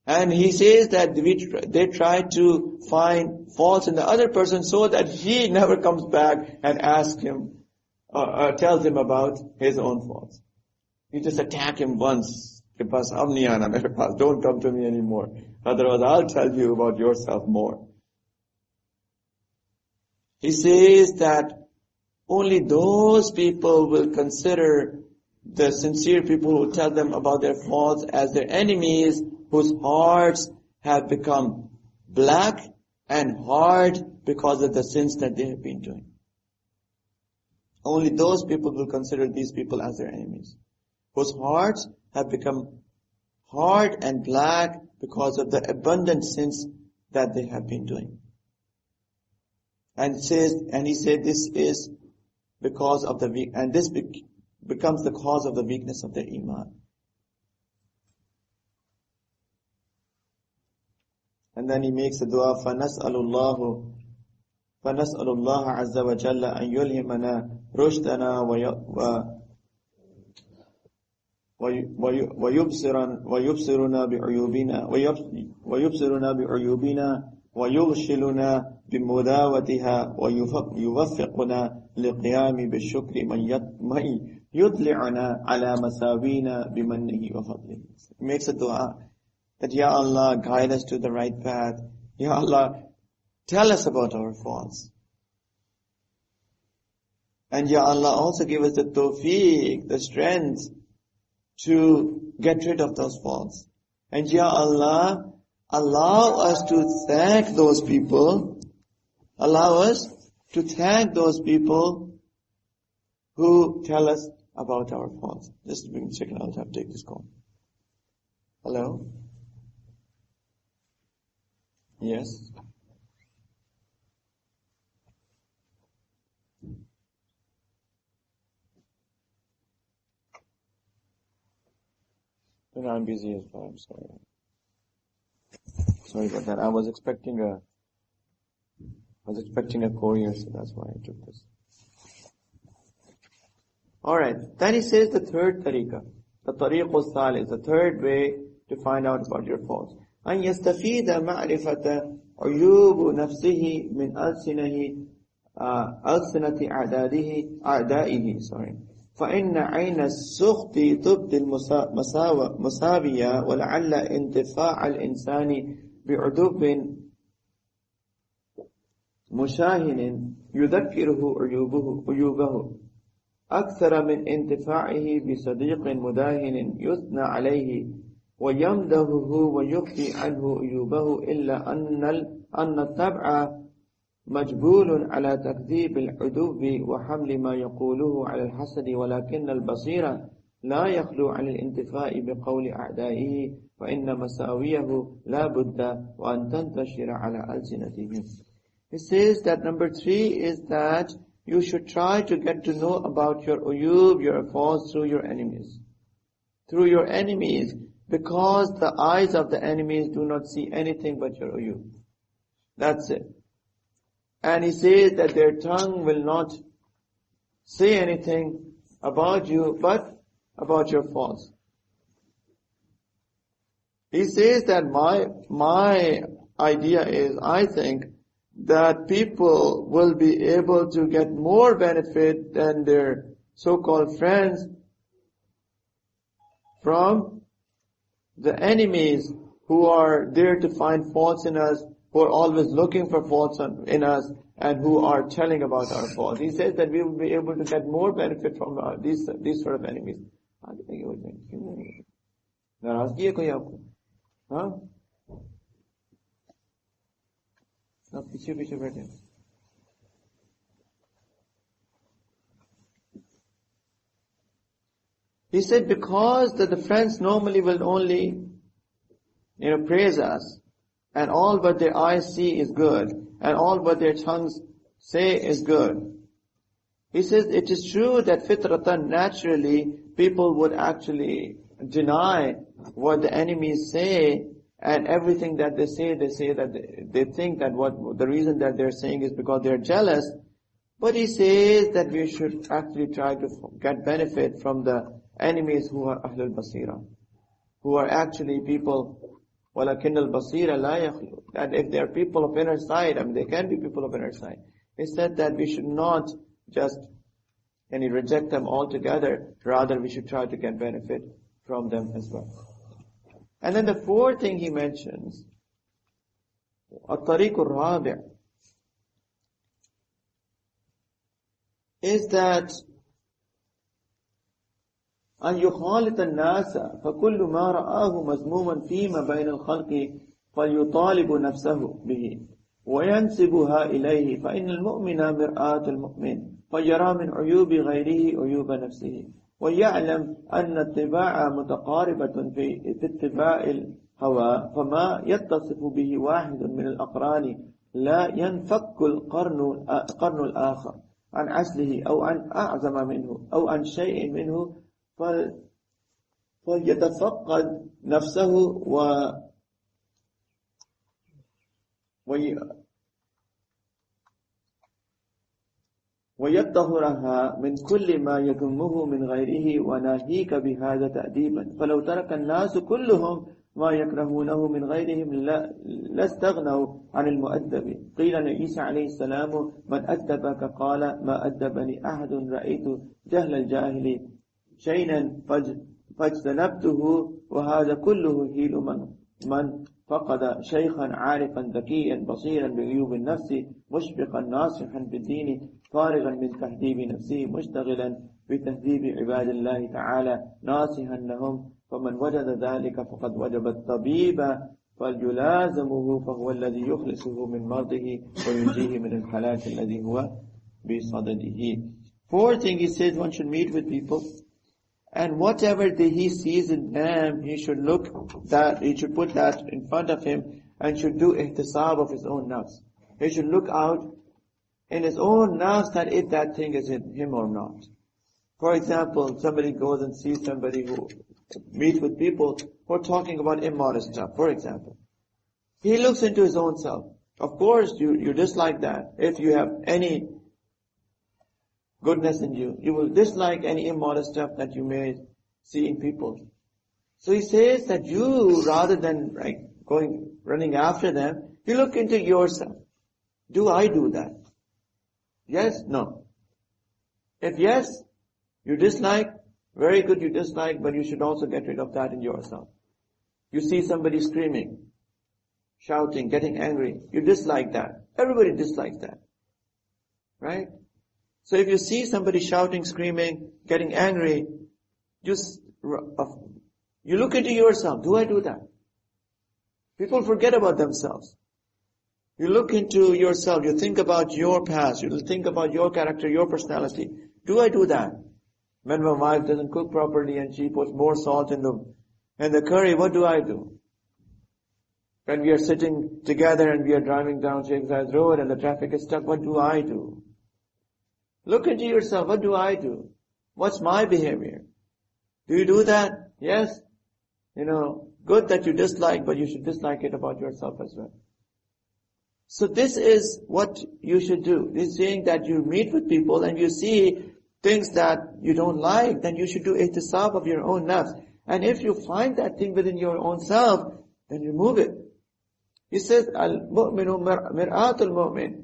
And he says that they try to find faults in the other person so that he never comes back and asks him, tells him about his own faults. You just attack him once. Don't come to me anymore. Otherwise I'll tell you about yourself more. He says that only those people will consider the sincere people who tell them about their faults as their enemies, whose hearts have become black and hard because of the sins that they have been doing. Only those people will consider these people as their enemies, whose hearts have become hard and black because of the abundant sins that they have been doing. And he said this is because of this becomes the cause of the weakness of their iman. And then he makes a dua, فَنَسْأَلُ اللَّهَ عَزَّ وَجَلَّ أَن يُلْهِمَنَا رُشْدَنَا ويبصرنا بعيوبنا ويغشلنا بمداوتها ويوفقنا للقيام بالشكر من يطلعنا على مساوينا بمنه وفضله. He makes a dua that, Ya Allah, guide us to the right path. Ya Allah, tell us about our faults. And Ya Allah, also give us the tawfiq, the strength to get rid of those faults. And Ya Allah, allow us to thank those people. Allow us to thank those people who tell us about our faults. Just bring a second, I'll have to take this call. Hello? Yes? No, I'm busy as well, I'm sorry. Sorry about that. I was expecting a courier, so that's why I took this. Alright, then he says the third tariqah, the tariqul thalith, the third way to find out about your faults. أن يستفيد معرفة عيوب نفسه من ألسنة أعدائه فإن عين السخط تبدي المساوية ولعل انتفاع الإنسان بعدوب مشاهن يذكره عيوبه أكثر من انتفاعه بصديق مداهن يثنى عليه ويمدهه ويخفي عنه عيوبه إلا أن الطبع مجبول على تكذيب العدو وحمل ما يقوله على الحسد ولكن البصيرة لا يخلو عن الانتفاء بقول أعدائه فإن مساويه لا بد وأن تنتشر على ألسنتهم. He says that number 3 is that you should try to get to know about your uyub, your faults through your enemies. Through your enemies, because the eyes of the enemies do not see anything but your uyub. That's it. And he says that their tongue will not say anything about you, but about your faults. He says that my idea is, I think, that people will be able to get more benefit than their so-called friends from the enemies who are there to find faults in us, who are always looking for faults in us, and who are telling about our faults. He says that we will be able to get more benefit from these sort of enemies. नाराजगी है कोई आपको? हाँ? आप पीछे बैठे said, because the friends normally will only, praise us, and all but their eyes see is good, and all but their tongues say is good. He says, it is true that fitratan, naturally, people would actually deny what the enemies say, and everything that they say that they think that what the reason that they're saying is because they're jealous. But he says that we should actually try to get benefit from the enemies who are Ahlul Basira, who are actually people, وَلَكِنَّ الْبَصِيرَ لَا يَخْلُو, that if they are people of inner sight, they can be people of inner sight. He said that we should not just reject them altogether, rather we should try to get benefit from them as well. And then the fourth thing he mentions, الطريق الرابع, is that أن يخالط الناس فكل ما رآه مذموما فيما بين الخلق فليطالب نفسه به وينسبها إليه فإن المؤمن مرآة المؤمن فيرى من عيوب غيره عيوب نفسه ويعلم أن الطباع متقاربة في اتباع الهوى فما يتصف به واحد من الأقران لا ينفك القرن الآخر عن أصله أو عن أعظم منه أو عن شيء منه فليتفقد نفسه ويطهرها من كل ما يذمه من غيره وناهيك بهذا تأديبا فلو ترك الناس كلهم ما يكرهونه من غيرهم لاستغنوا عن المؤدب قيل لعيسى عليه السلام من أدبك قال ما أدبني أحد رأيت جهل الجاهل شيئا فاجتنبته وهذا كله هيل من فقد شيخا عارفا ذكيا بصيرا بعيوب النفس مشفقا ناصحا بالدين فارغا من تهذيب نفسه مشتغلا بتهذيب عباد الله تعالى ناصحا لهم فمن وجد ذلك فقد وجب الطبيب فليلازمه فهو الذي يخلصه من مرضه وينجيه من الحلاك الذي هو بصدده. Fourth thing he says, one should meet with people, and whatever he sees in them, he should put that in front of him and should do ihtisab of his own nafs. He should look out in his own nafs that if that thing is in him or not. For example, somebody goes and sees somebody who meets with people who are talking about immodest stuff, for example. He looks into his own self. Of course, you dislike that. If you have any goodness in you, you will dislike any immodest stuff that you may see in people. So he says that you, rather than running after them, you look into yourself. Do I do that? Yes? No? If yes, you dislike, very good you dislike, but you should also get rid of that in yourself. You see somebody screaming, shouting, getting angry, you dislike that. Everybody dislikes that. Right? So if you see somebody shouting, screaming, getting angry, you look into yourself. Do I do that? People forget about themselves. You look into yourself. You think about your past. You think about your character, your personality. Do I do that? When my wife doesn't cook properly and she puts more salt in the curry, what do I do? When we are sitting together and we are driving down Shaykh Zayed Road and the traffic is stuck, what do I do? Look into yourself. What do I do? What's my behavior? Do you do that? Yes. Good that you dislike, but you should dislike it about yourself as well. So this is what you should do. He's saying that you meet with people and you see things that you don't like, then you should do ihtisab of your own nafs. And if you find that thing within your own self, then remove it. He says, Al-mu'minu mir'atul mu'min.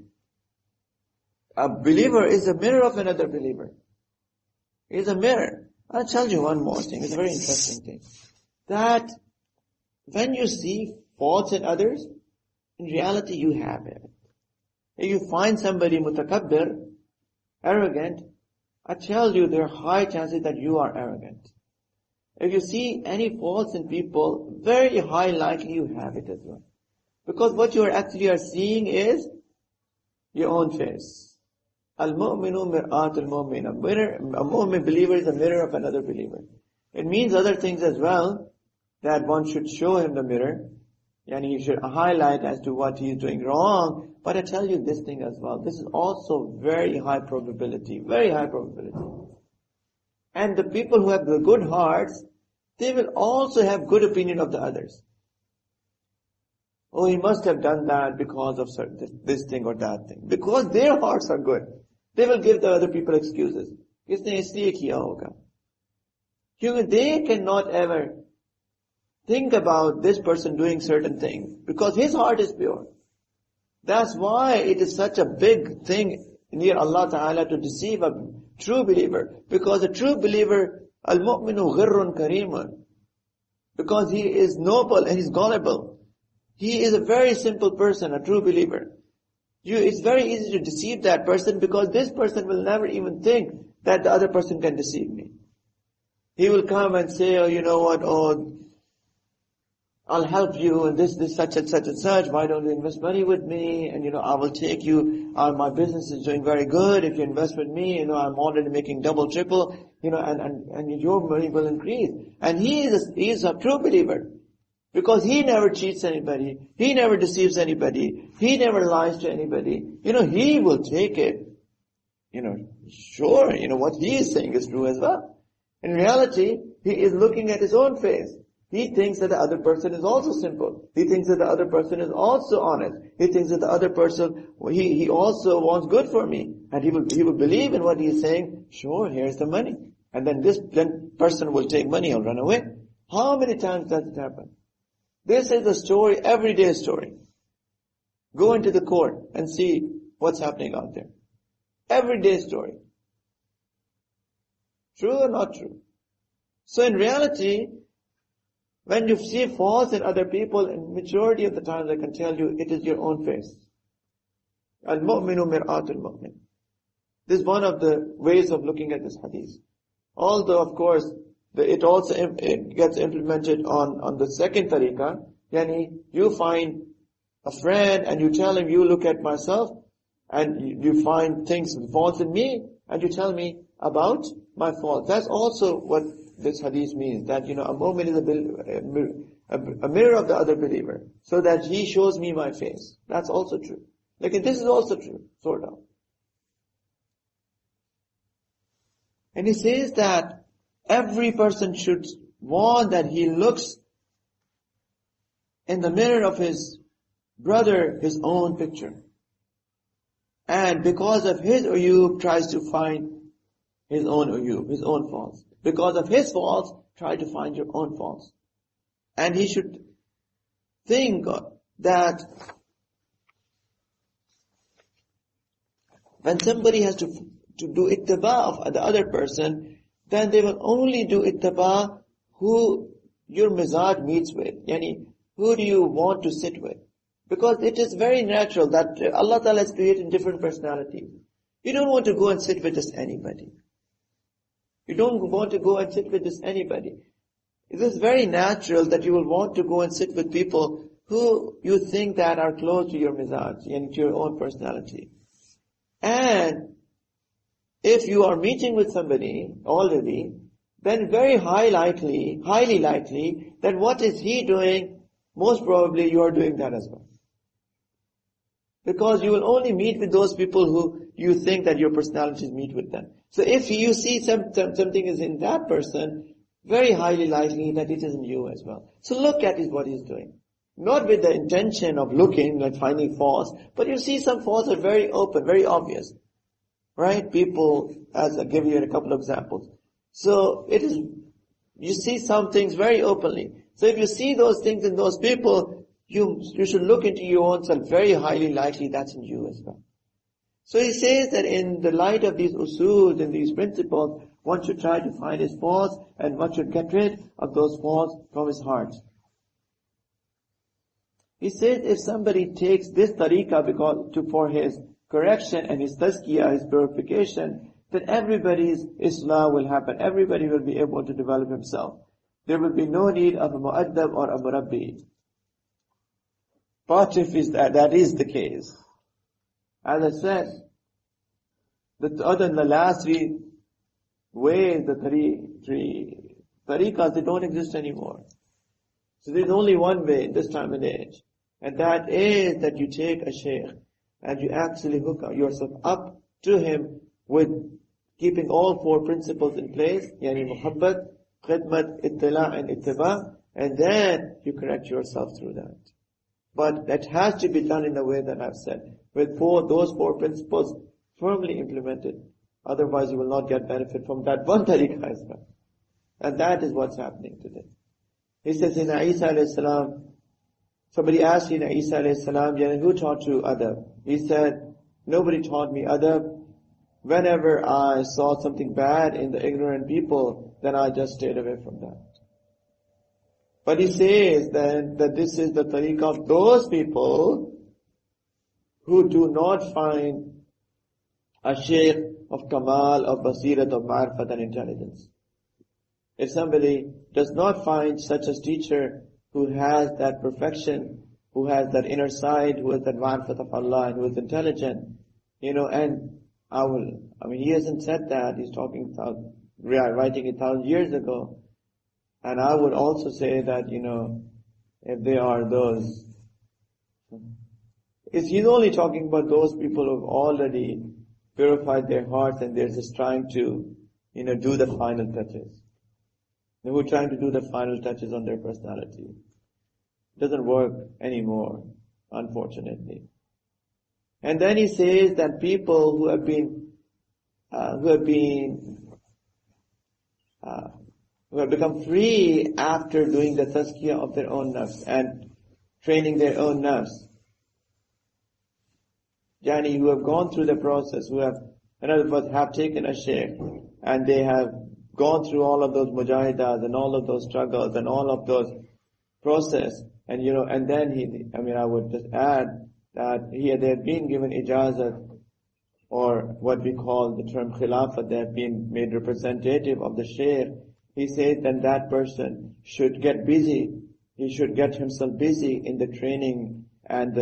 A believer is a mirror of another believer. He's a mirror. I'll tell you one more thing. It's a very interesting thing. That when you see faults in others, in reality you have it. If you find somebody mutakabbir, arrogant, I tell you there are high chances that you are arrogant. If you see any faults in people, very high likely you have it as well. Because what you are seeing is your own face. Al-mu'minu mir'atul mu'min. A mu'min believer is a mirror of another believer. It means other things as well, that one should show him the mirror, and he should highlight as to what he is doing wrong. But I tell you this thing as well, this is also very high probability, very high probability. And the people who have the good hearts, they will also have good opinion of the others. Oh, he must have done that because of this thing or that thing. Because their hearts are good. They will give the other people excuses. इसने इसलिए किया होगा. They cannot ever think about this person doing certain things because his heart is pure. That's why it is such a big thing near Allah Ta'ala to deceive a true believer. Because a true believer, al-mu'minu ghirrun kareemun. Because he is noble and he's gullible. He is a very simple person, a true believer. It's very easy to deceive that person because this person will never even think that the other person can deceive me. He will come and say, oh, you know what, oh, I'll help you and this, such and such and such. Why don't you invest money with me? And I will take you, my business is doing very good. If you invest with me, I'm already making double, triple, and your money will increase. And he is a true believer. Because he never cheats anybody. He never deceives anybody. He never lies to anybody. He will take it. Sure, what he is saying is true as well. In reality, he is looking at his own face. He thinks that the other person is also simple. He thinks that the other person is also honest. He thinks that the other person, he also wants good for me. And he will believe in what he is saying. Sure, here's the money. And then this person will take money and run away. How many times does it happen? This is a story, everyday story. Go into the court and see what's happening out there. Everyday story. True or not true? So in reality, when you see faults in other people, in majority of the times I can tell you, it is your own face. Al-mu'minu mir'atul mu'min. This is one of the ways of looking at this hadith. Although, of course, it gets implemented on the second tariqah. Yani, you find a friend and you tell him, you look at myself and you find things, faults in me, and you tell me about my faults. That's also what this hadith means, that, a mu'min is a mirror of the other believer, so that he shows me my face. That's also true. Like, this is also true, sort of. And he says that every person should want that he looks in the mirror of his brother, his own picture. And because of his uyub, tries to find his own uyub, his own faults. Because of his faults, try to find your own faults. And he should think that when somebody has to do ittiba of the other person, then they will only do ittiba who your mizaj meets with. Yani, who do you want to sit with? Because it is very natural that Allah Ta'ala has created different personalities. You don't want to go and sit with just anybody. You don't want to go and sit with just anybody. It is very natural that you will want to go and sit with people who you think that are close to your mizaj and to your own personality. And if you are meeting with somebody already, then highly likely that what is he doing, most probably you are doing that as well. Because you will only meet with those people who you think that your personalities meet with them. So if you see something is in that person, very highly likely that it is in you as well. So look at what he's doing. Not with the intention of looking, like finding faults, but you see some faults are very open, very obvious. Right? People, as I give you a couple of examples. So you see some things very openly. So if you see those things in those people, you should look into your own self. Very highly likely that's in you as well. So he says that in the light of these usul and these principles, one should try to find his faults and one should get rid of those faults from his heart. He says if somebody takes this tariqah for his correction and his tazkiyah, his purification, then everybody's islah will happen. Everybody will be able to develop himself. There will be no need of a mu'addab or a murabbi. But if that is the case, as I said, other than the last three ways, the three tariqas, they don't exist anymore. So there's only one way in this time and age. And that is that you take a shaykh and you actually hook yourself up to him with keeping all four principles in place, yani muhabbat, khidmat, ittila and ittiba, and then you correct yourself through that. But that has to be done in the way that I've said, with those four principles firmly implemented. Otherwise you will not get benefit from that one tariqah as well. And that is what's happening today. He says in Isa alayhi salam, somebody asked in Isa alayhi salam, who taught you adab? He said, nobody taught me adab. Whenever I saw something bad in the ignorant people, then I just stayed away from that. But he says then that this is the tariqah of those people who do not find a shaykh of kamal, of basirat, of ma'rifat and intelligence. If somebody does not find such a teacher who has that perfection, who has that inner sight, who has that ma'rifat of Allah, and who is intelligent, and he hasn't said that, he's writing it 1,000 years ago. And I would also say that, if they are those, he's only talking about those people who have already purified their hearts and they're just trying to, do the final touches. They were trying to do the final touches on their personality. It doesn't work anymore, unfortunately. And then he says that people who have become free after doing the tazkiyah of their own nafs and training their own nafs. Yani, who have gone through the process, who have, in other words, have taken a shaykh and they have gone through all of those mujahidas and all of those struggles and all of those process. And and then I would just add that they have been given ijazat, or what we call the term khilafat, they have been made representative of the shaykh. He says then that person should get busy. He should get himself busy in the training and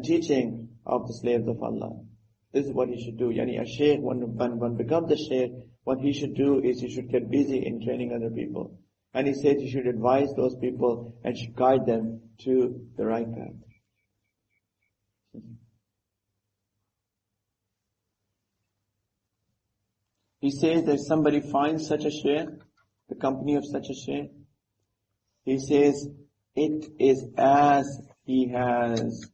teaching of the slaves of Allah. This is what he should do. Yani a shaykh, when one becomes a shaykh, what he should do is he should get busy in training other people. And he says he should advise those people and should guide them to the right path. He says that somebody finds such a shaykh, the company of such a shaykh, he says it is as he has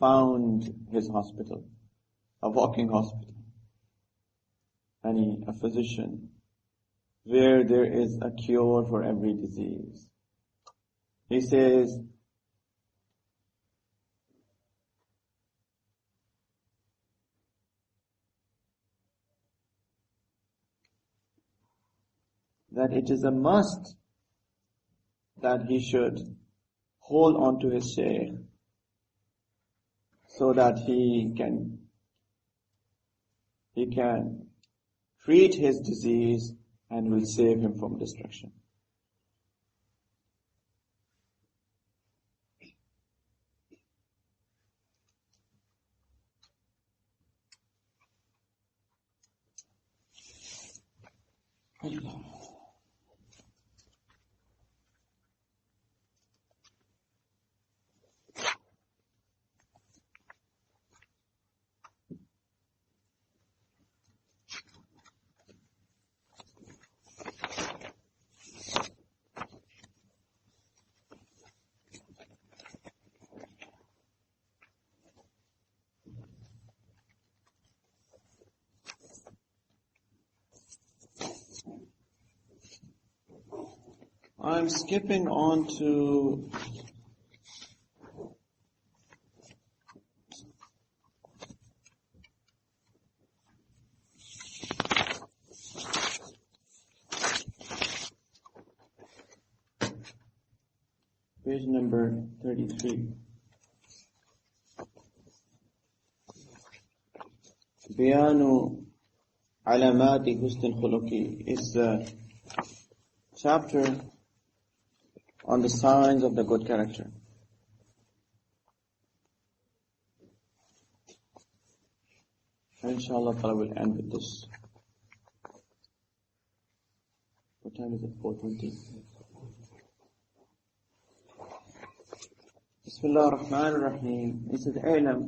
found his hospital, a walking hospital, a physician, where there is a cure for every disease. He says, that it is a must that he should hold on to his shaykh so that he can treat his disease and will save him from destruction. I'm skipping on to page number 33. Bayanu Alamati Husn al-Khuluqi is the chapter on the signs of the good character. Inshallah, I will end with this. time is it? 4:20. Bismillah ar-Rahman ar-Rahim. He says, "Alam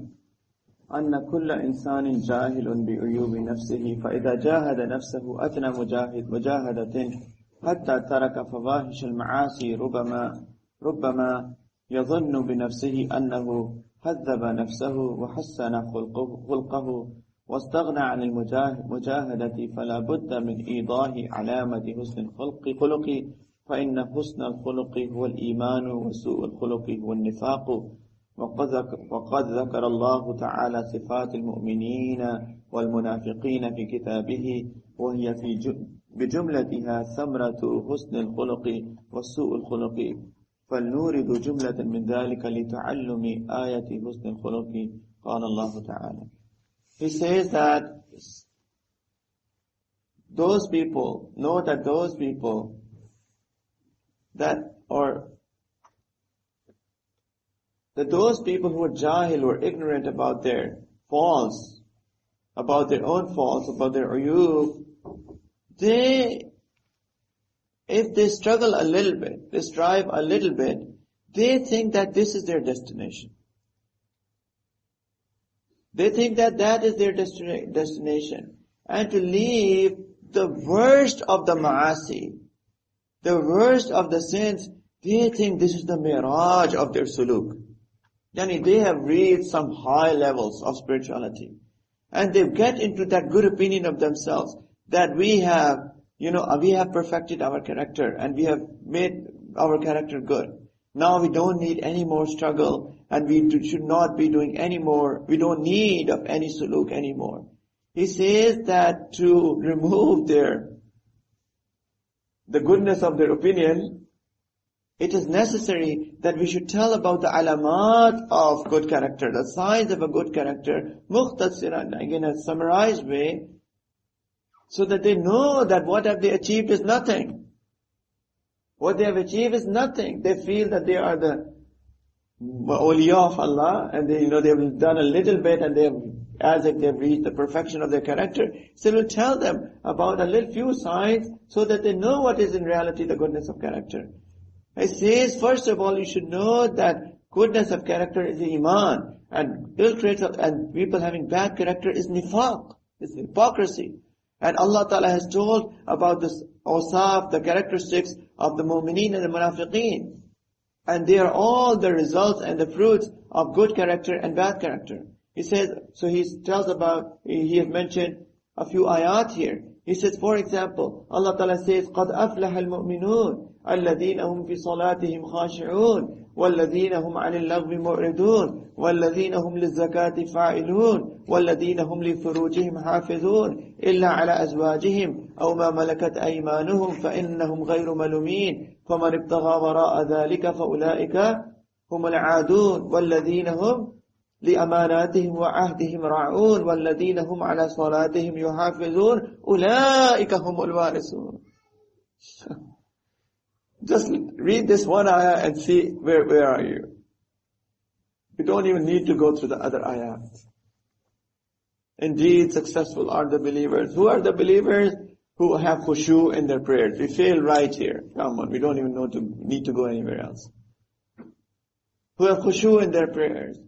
أن كل إنسان جاهل بعيوب نفسه فإذا جاهد نفسه أتنى مجاهدة حتى ترك فواحش المعاصي ربما يظن بنفسه أنه هذب نفسه وحسن خلقه واستغنى عن المجاهدة فلا بد من إيضاح علامة حسن الخلق فإن حسن الخلق هو الإيمان وسوء الخلق هو النفاق وقد ذكر الله تعالى صفات المؤمنين والمنافقين في كتابه وهي بجملتها ثمرة حسن الخلق وسوء الخلق فلنورد جملة من ذلك لتعلم آية حسن الخلق قال الله تعالى." He says that those people those people who are jahil, who are ignorant about their faults, about their own faults, about their uyub, if they struggle a little bit, they strive a little bit, they think that this is their destination. They think that that is their destination. And to leave the worst of the ma'asi, the worst of the sins, they think this is the miraj of their suluk. Yani they have reached some high levels of spirituality. And they get into that good opinion of themselves that we have perfected our character and we have made our character good. Now we don't need any more struggle and we should not be doing any more. We don't need of any suluk anymore. He says that to remove the goodness of their opinion, it is necessary that we should tell about the alamat of good character, the signs of a good character, mukhtasirah, again a summarized way, so that they know that what have they achieved is nothing. What they have achieved is nothing. They feel that they are the awliya of Allah, and they have done a little bit, and they have, as if they have reached the perfection of their character. So we'll tell them about a little few signs, so that they know what is in reality the goodness of character. It says, first of all, you should know that goodness of character is iman, and ill traits and people having bad character is nifaq, is hypocrisy. And Allah Ta'ala has told about this awsaf, the characteristics of the mu'mineen and the munafiqeen. And they are all the results and the fruits of good character and bad character. He says, so he tells about, he has mentioned a few ayat here. He says, for example, Allah Ta'ala says, قَدْ أَفْلَحَ الْمُؤْمِنُونَ الذين هم في صلاتهم خاشعون والذين هم عن اللغو معرضون والذين هم للزكاة فاعلون والذين هم لفروجهم حافظون إلا على أزواجهم أو ما ملكت أيمانهم فإنهم غير ملومين فمن ابتغى وراء ذلك فأولئك هم العادون والذين هم لأماناتهم وعهدهم راعون والذين هم على صلاتهم يحافظون أولئك هم الوارثون. Just read this one ayah and see where are you. You don't even need to go through the other ayat. Indeed, successful are the believers. Who are the believers? Who have khushu in their prayers. We fail right here. Come on, we don't even need to go anywhere else. Who have khushu in their prayers.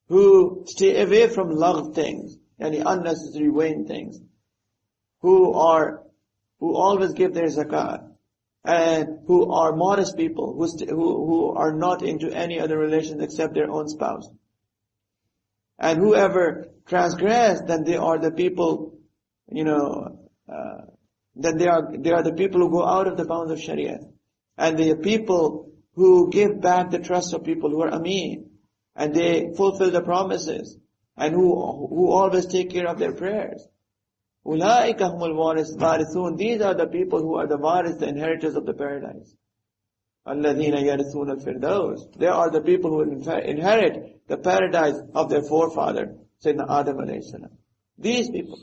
Who stay away from lagh things, any unnecessary vain things. Who always give their zakat. And who are modest people, who are not into any other relations except their own spouse. And whoever transgress, then they are the people, then they are the people who go out of the bounds of Sharia. And they are people who give back the trust of people who are ameen. And they fulfill the promises. And who always take care of their prayers. Ulaika humul warithun. These are the people who are the waris, the inheritors of the paradise. Alladhina yarithun al-firdaus. They are the people who inherit the paradise of their forefather, Sayyidina Adam alayhi salam. These people.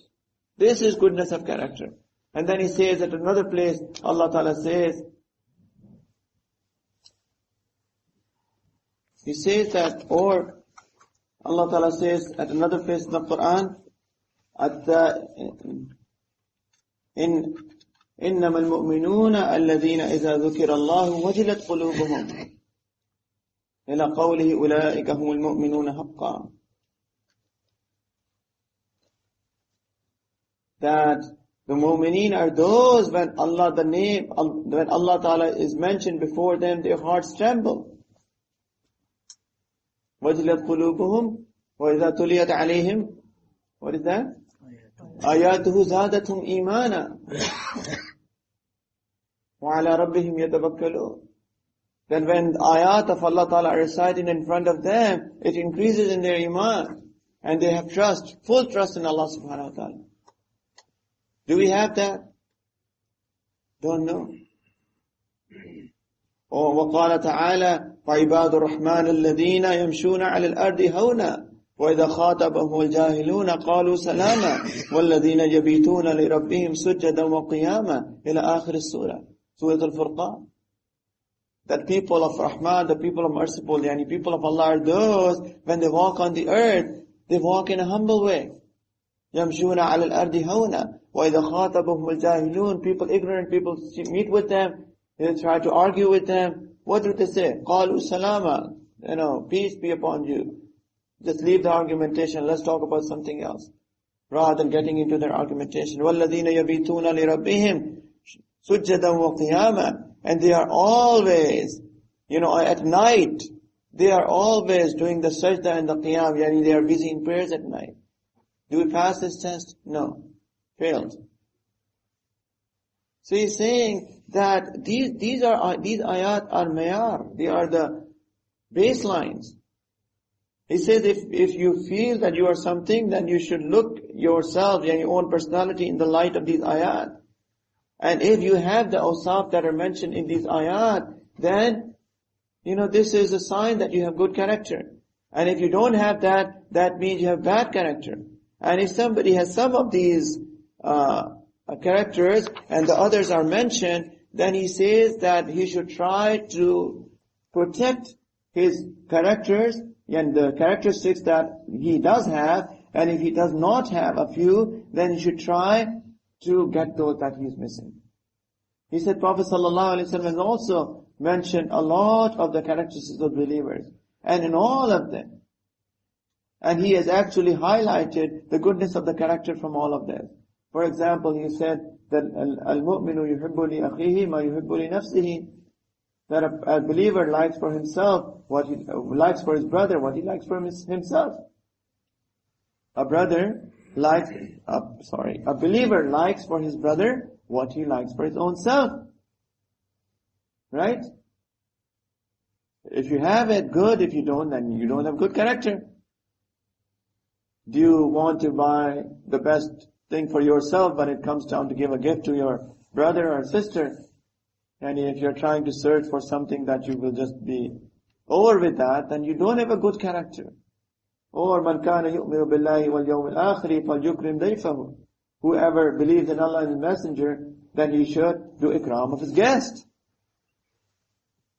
This is goodness of character. And then he says at another place, Allah Ta'ala says, he says that, or Allah Ta'ala says at another place in the Quran, in إنما المؤمنون الذين إذا ذكر الله وجلت قلوبهم إلى قوله أولئك هم المؤمنون حقا. That the mu'mineen are those when when Allah Ta'ala is mentioned before them, their hearts tremble. وَجِلَتْ قُلُوبُهُمْ وَإِذَا تُلِيَتْ عَلَيْهِمْ. What is that? آيَاتُهُ زَادَتْهُمْ إِيمَانًا وَعَلَى رَبِّهِمْ يَتَوَكَّلُونَ. Then when the ayat of Allah Ta'ala are recited in front of them, it increases in their iman. And they have trust, full trust in Allah Subhanahu Wa Ta'ala. Do we have that? Don't know. وقال تعالى وعباد الرحمن الذين يمشون على الأرض هونا وإذا خاطبهم الجاهلون قالوا سلاما والذين يبيتون لربهم سجدا وقياما إلى آخر السورة. Surah Al-Furqan. That people of Rahman, the people of merciful, yani people of Allah are those, when they walk on the earth, they walk in a humble way. يمشون على الأرض هونا وإذا خاطبهم الجاهلون. People, ignorant people meet with them, they try to argue with them. What do they say? قالوا سلاما. Peace be upon you. Just leave the argumentation. Let's talk about something else. Rather than getting into their argumentation. وَالَّذِينَ يَبِيتُونَ لِرَبِّهِمْ سُجَّدًا وَقِيَامًا. And they are always, at night, they are always doing the sajda and the qiyam. Yani they are busy in prayers at night. Do we pass this test? No. Failed. So he's saying that these ayat are mayar. They are the baselines. He says if you feel that you are something, then you should look yourself and your own personality in the light of these ayat. And if you have the awsaf that are mentioned in these ayat, then, this is a sign that you have good character. And if you don't have that, that means you have bad character. And if somebody has some of these characters and the others are mentioned, then he says that he should try to protect his characters and the characteristics that he does have. And if he does not have a few, then he should try to get those that he is missing. He said Prophet ﷺ has also mentioned a lot of the characteristics of believers. And in all of them, and he has actually highlighted the goodness of the character from all of them. For example, he said that al-mu'minu yuhibbu li akhihi ma yuhibbu li nafsihi. That a believer likes for himself what he likes for his brother, what he likes for himself. A believer likes for his brother what he likes for his own self. Right? If you have it, good. If you don't, then you don't have good character. Do you want to buy the best thing for yourself when it comes down to give a gift to your brother or sister? And if you're trying to search for something that you will just be over with that, then you don't have a good character. Or man kana yu'minu billahi wal yawmil akhir falyukrim dayfahu. Whoever believes in Allah and His Messenger, then he should do ikram of his guest.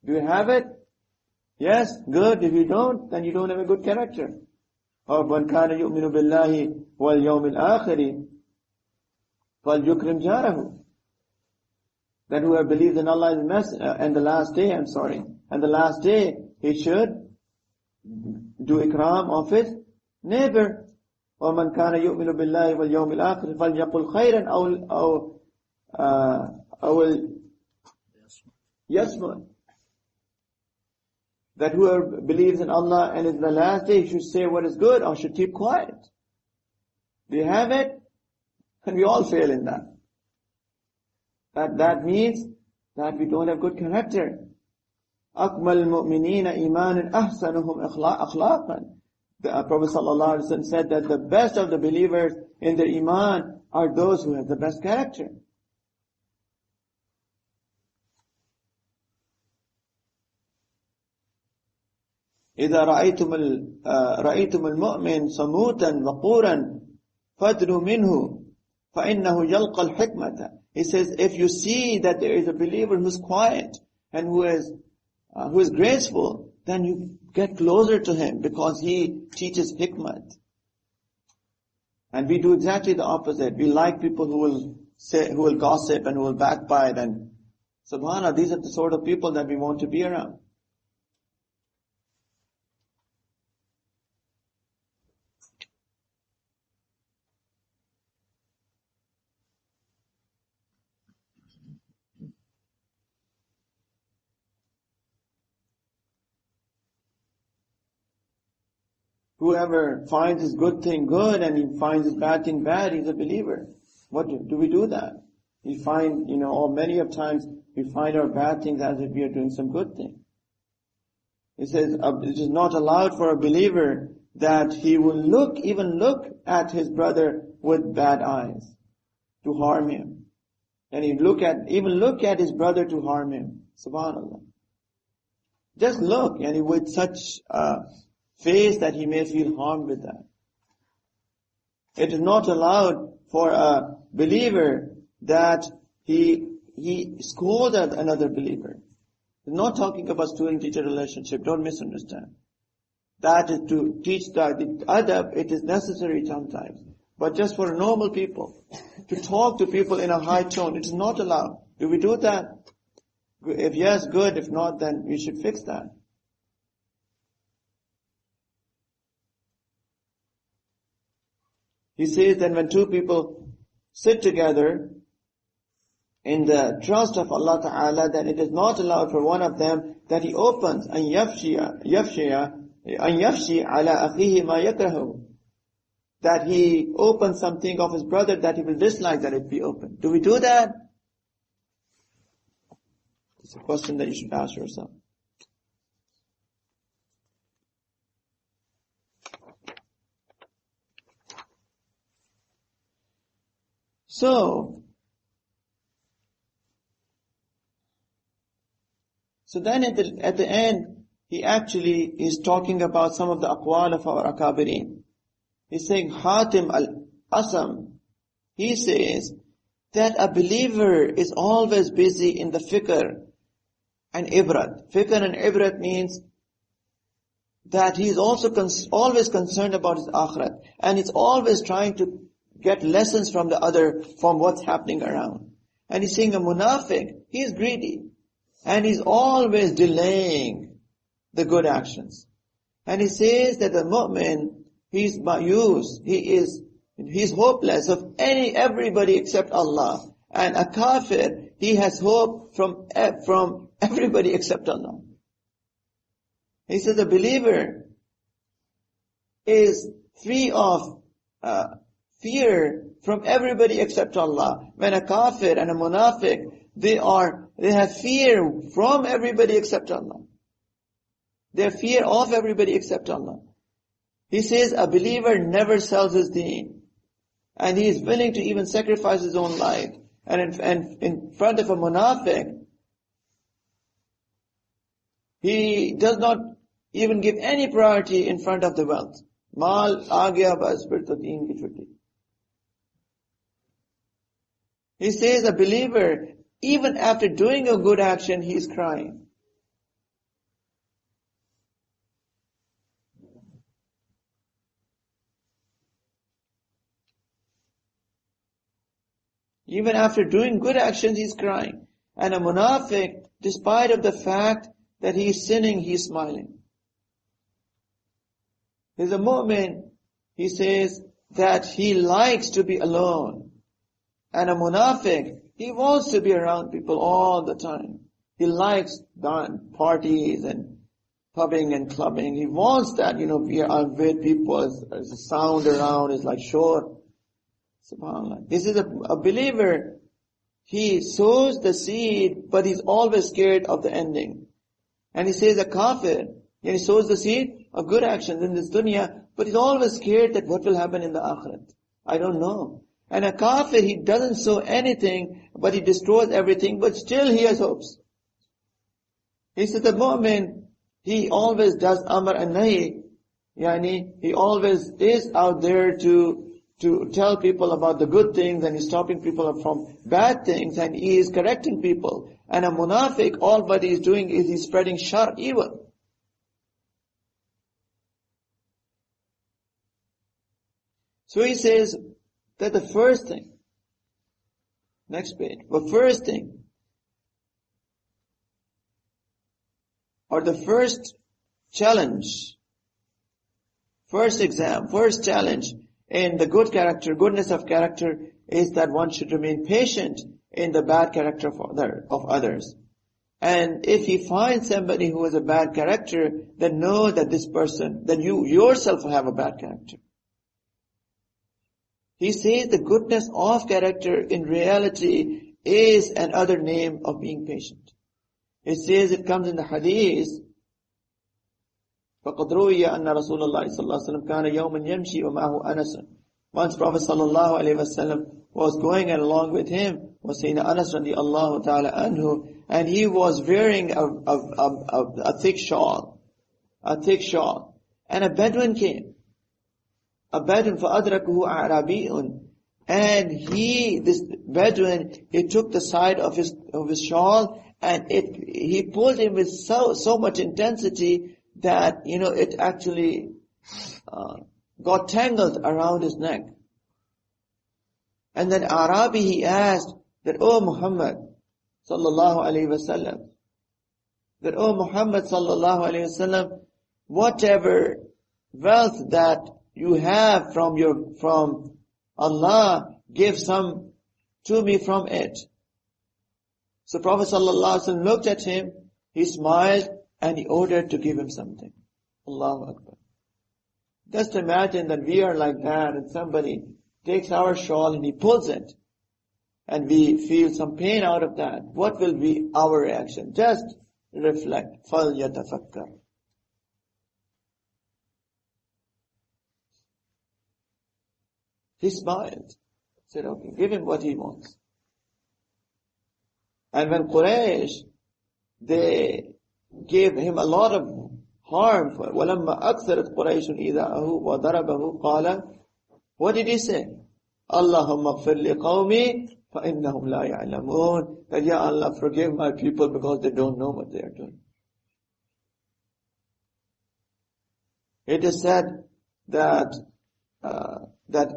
Do you have it? Yes, good. If you don't, then you don't have a good character. Or man kana yu'minu billahi wal yawmil akhir falyukrim jarahu. That whoever believes in Allah and the last day, and the last day, he should do ikram of his neighbor. وَمَنْ كَانَ يُؤْمِنُ بِاللَّهِ وَالْيَوْمِ الْآخِرِ فَلْيَقُلْ خَيْرًا أَوْ يَصْمُتْ. That whoever believes in Allah and in the last day should say what is good or should keep quiet. Do you have it? And we all fail in that. That means that we don't have good character. أَكْمَلِ الْمُؤْمِنِينَ إِيمَانًا أَحْسَنُهُمْ أَخْلَاقًا. The Prophet ﷺ said that the best of the believers in their iman are those who have the best character. إِذَا رَأَيْتُمُ الْمُؤْمِنَ صَمُوتًا وَقُورًا فَادْنُوا مِنْهُ فَإِنَّهُ يَلْقَى الْحِكْمَةَ. He says, if you see that there is a believer who's quiet and who is graceful, then you get closer to him because he teaches hikmat. And we do exactly the opposite. We like people who will who will gossip and who will backbite, and subhanAllah, these are the sort of people that we want to be around. Whoever finds his good thing good and he finds his bad thing bad, he's a believer. What do we do that? We find, or many of times we find our bad things as if we are doing some good thing. It says, it is not allowed for a believer that he will even look at his brother with bad eyes to harm him. And he even look at his brother to harm him. Subhanallah. Just look, and with such face that he may feel harmed with that. It is not allowed for a believer that he scolds at another believer. We're not talking about student-teacher relationship, don't misunderstand. That is to teach the adab, it is necessary sometimes. But just for normal people, to talk to people in a high tone, it is not allowed. Do we do that? If yes, good. If not, then we should fix that. He says that when two people sit together in the trust of Allah Ta'ala, then it is not allowed for one of them that he opens an yafshi ala akhihi ma yakrahu. That he opens something of his brother that he will dislike that it be opened. Do we do that? It's a question that you should ask yourself. So then at the end, he actually is talking about some of the aqwal of our akabirin. He's saying, Hatim al-Asam, he says that a believer is always busy in the fikr and ibrat. Fikr and ibrat means that he is also always concerned about his akhirat, and he's always trying to get lessons from what's happening around. And he's saying a munafiq, he is greedy, and he's always delaying the good actions. And he says that the mu'min, he's mayus, he's hopeless of everybody except Allah. And a kafir, he has hope from everybody except Allah. He says a believer is free of fear from everybody except Allah. When a kafir and a munafiq, they have fear from everybody except Allah. They have fear of everybody except Allah. He says a believer never sells his deen, and he is willing to even sacrifice his own life. And in front of a munafiq, he does not even give any priority in front of the wealth. Mal aa gaya bas fir to deen ki chutti. He says a believer, even after doing a good action, he is crying. Even after doing good actions, he's crying. And a munafiq, despite of the fact that he is sinning, he is smiling. There's a mu'min, he says that he likes to be alone. And a munafiq, he wants to be around people all the time. He likes parties and pubbing and clubbing. He wants that, we are with people, there's a sound around, it's like shore. SubhanAllah. This is a believer. He sows the seed, but he's always scared of the ending. And he says a kafir, he sows the seed of good actions in this dunya, but he's always scared that what will happen in the akhirat. I don't know. And a kafir, he doesn't sow anything, but he destroys everything, but still he has hopes. He says the mu'min, he always does amr and nahi. He always is out there to tell people about the good things, and he's stopping people from bad things, and he is correcting people. And a munafiq, all what he is doing is he's spreading shar, evil. So he says that the first thing Next page. But first thing, or the first challenge, first challenge in the good character, goodness of character, is that one should remain patient in the bad character of others. And if you find somebody who has a bad character, then know that this person, that you yourself have a bad character. He says the goodness of character in reality is another name of being patient. It says, it comes in the hadith, فَقَدْ رُوِيَ أَنَّ رَسُولَ اللَّهِ صَلَّى اللَّهُ عَلَيْهِ وَسَلَّمْ كَانَ يَوْمًا يَمْشِي وَمَعَهُ أَنَسٌ. Once Prophet sallallahu alaihi wasallam was going, and along with him was Sayyidina Anas radiallahu ta'ala anhu, and he was wearing a thick shawl. And a Bedouin came. A Bedouin, فَأَدْرَكُهُ أَعْرَابِيٌّ. And this Bedouin, he took the side of his shawl, and he pulled him with so much intensity that, it actually got tangled around his neck. And then Arabi, he asked that, "Oh Muhammad sallallahu alaihi wasallam, whatever wealth that you have from Allah, give some to me from it." So Prophet sallallahu alaihi wasallam looked at him, he smiled, and he ordered to give him something. Allahu Akbar. Just imagine that we are like that, and somebody takes our shawl and he pulls it, and we feel some pain out of that. What will be our reaction? Just reflect. فَلْيَتَفَكَّرْ. He smiled. Said, okay, give him what he wants. And when Quraysh, they gave him a lot of harm. وَلَمَّا أَكْثَرَتْ قُرَيْشٌ إِذَاءَهُ وَضَرَبَهُ قَالَ, what did he say? اللَّهُمَّ اغْفِرْ لِقَوْمِي فَإِنَّهُمْ لَا يَعْلَمُونَ. That, Ya Allah, forgive my people because they don't know what they are doing. It is said that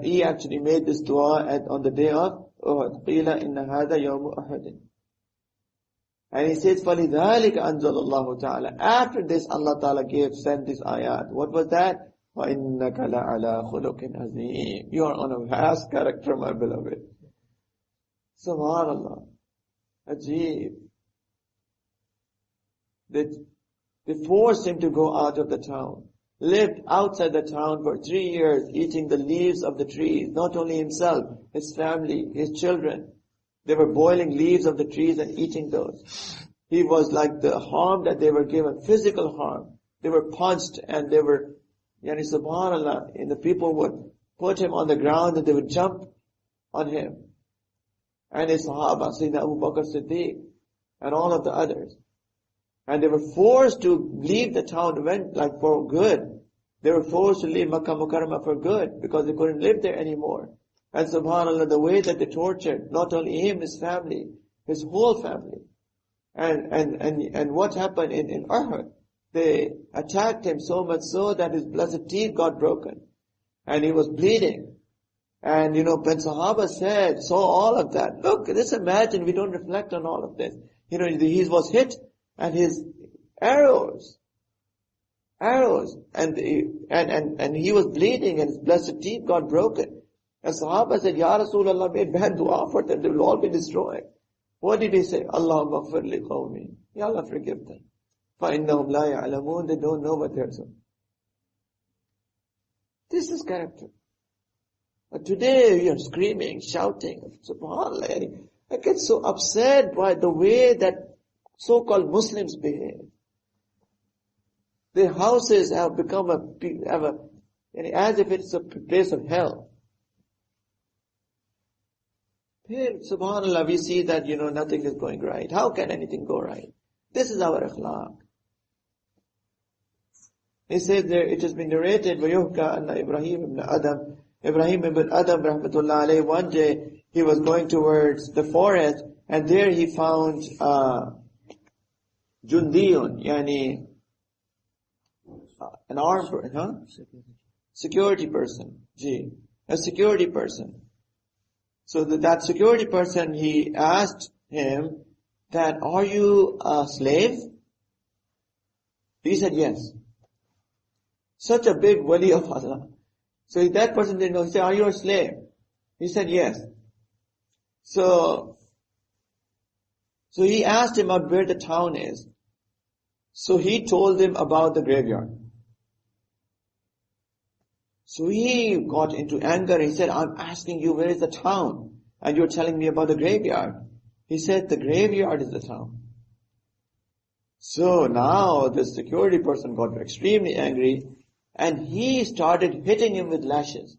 he actually made this dua on the day of Uhud. قِيلَ إِنَّ هَذَا يَوْمُ أُحُدٍ. And he says, فَلِذَلِكَ أَنزَلَ اللَّهُ تَعَالَى. After this, Allah Ta'ala sent this ayat. What was that? وَإِنَّكَ لَعَلَى خُلُقٍ عَظِيمٍ. You are on a vast character, my beloved. Subhanallah. Ajib. They forced him to go out of the town. Lived outside the town for 3 years, eating the leaves of the trees. Not only himself, his family, his children. They were boiling leaves of the trees and eating those. He was like the harm that they were given, physical harm. They were punched, and they were, subhanallah, and the people would put him on the ground and they would jump on him. And his Sahaba, Sayyidina Abu Bakr Siddiq, and all of the others. And they were forced to leave the town, for good. They were forced to leave Makkah Mukarramah for good, because they couldn't live there anymore. And subhanAllah, the way that they tortured, not only him, his family, his whole family. And what happened in Uhud? They attacked him so much so that his blessed teeth got broken. And he was bleeding. And when Sahaba saw all of that, look, just imagine, we don't reflect on all of this. He was hit, and his arrows, and he was bleeding, and his blessed teeth got broken. And Sahaba said, Ya Rasulullah, made bad dua for them, they will all be destroyed. What did he say? Allahumma ighfir li qawmi. Ya Allah, forgive them. فَإِنَّهُمْ لَا يَعْلَمُونَ. They don't know what they are doing. This is character. But today we are screaming, shouting, subhanAllah. I get so upset by the way that so-called Muslims behave. Their houses have become as if it's a place of hell. Here, subhanAllah, we see that, nothing is going right. How can anything go right? This is our akhlaq. He says there, it has been narrated, وَيُحْكَى أَنَّ Ibrahim ibn Adam, rahmatullah alayhi, one day, he was going towards the forest, and there he found, Jundiyun, an armed, security person, a security person. So that security person, he asked him that, are you a slave? He said, yes. Such a big wali of Allah. So that person didn't know. He said, are you a slave? He said, yes. So he asked him about where the town is. So he told him about the graveyard. So he got into anger. He said, I'm asking you, where is the town? And you're telling me about the graveyard. He said, the graveyard is the town. So now the security person got extremely angry and he started hitting him with lashes.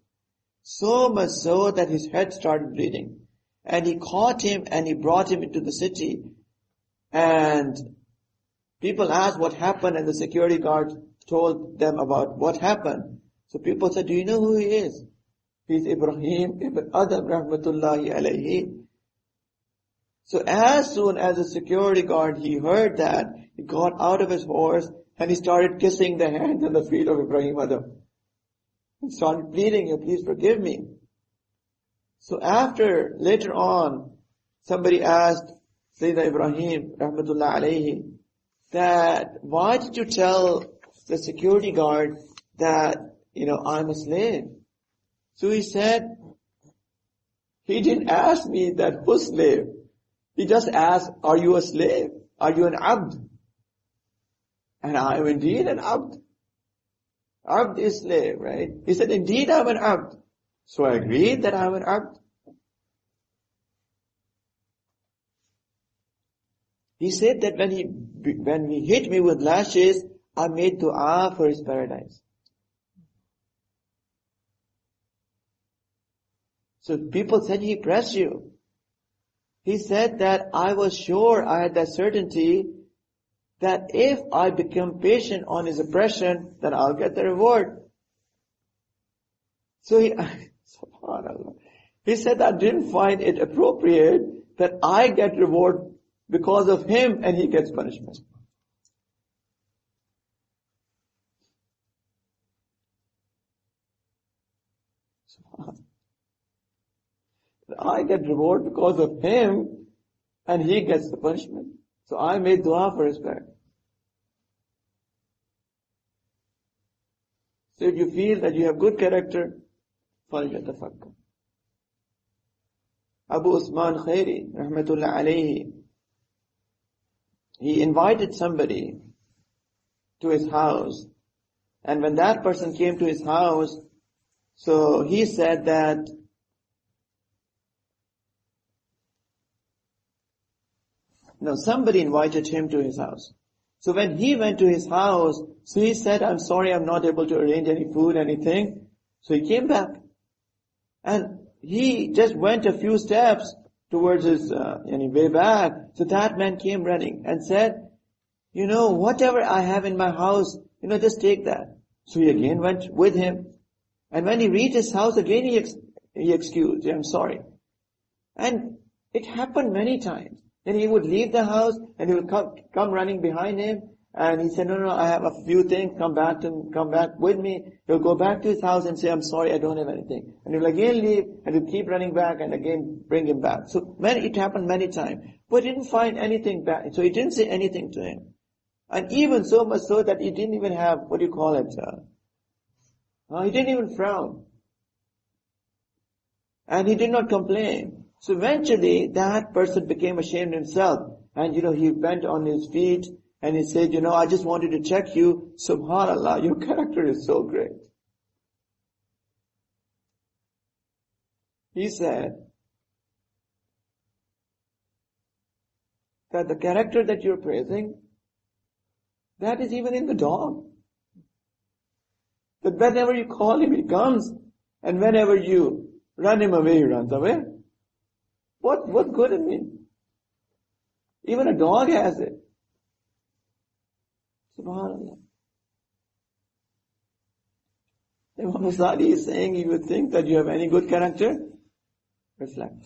So much so that his head started bleeding. And he caught him and he brought him into the city. And people asked what happened, and the security guard told them about what happened. So people said, do you know who he is? He's Ibrahim ibn Adam rahmatullahi alayhi. So as soon as the security guard, he heard that, he got out of his horse and he started kissing the hands and the feet of Ibrahim Adam. He started pleading, please forgive me. So later on, somebody asked Sayyidina Ibrahim rahmatullahi alayhi that, why did you tell the security guard that, I'm a slave? So he said, he didn't ask me that who's slave. He just asked, are you a slave? Are you an abd? And I am indeed an abd. Abd is slave, right? He said, indeed I'm an abd. So I agreed that I'm an abd. He said that when he hit me with lashes, I made dua for his paradise. So people said, he pressed you. He said that I was sure, I had that certainty that if I become patient on his oppression, then I'll get the reward. So subhanallah, he said, I didn't find it appropriate that I get reward because of him and he gets punishment. I get reward because of him and he gets the punishment. So I made dua for his parents. So if you feel that you have good character, فَلْيَتَفَكَّرْ. Abu Usman Khairi, rahmatullah alayhi, he invited somebody to his house. And when that person came to his house, so he said that, somebody invited him to his house. So when he went to his house, so he said, I'm sorry, I'm not able to arrange any food, anything. So he came back. And he just went a few steps towards his way back. So that man came running and said, whatever I have in my house, just take that. So he again went with him. And when he reached his house, again he excused, I'm sorry. And it happened many times. Then he would leave the house and he would come running behind him. And he said, no, I have a few things, come back with me. He'll go back to his house and say, I'm sorry, I don't have anything. And he'll again leave and he'll keep running back and again bring him back. So it happened many times. But he didn't find anything back. So he didn't say anything to him. And even so much so that he didn't even have, he didn't even frown. And he did not complain. So eventually that person became ashamed himself. And he bent on his feet and he said, I just wanted to check you. Subhanallah, your character is so great. He said that the character that you're praising, that is even in the dog. That whenever you call him, he comes. And whenever you run him away, he runs away. What good in me? Even a dog has it. SubhanAllah. Imam Ghazali is saying, you would think that you have any good character? Reflect.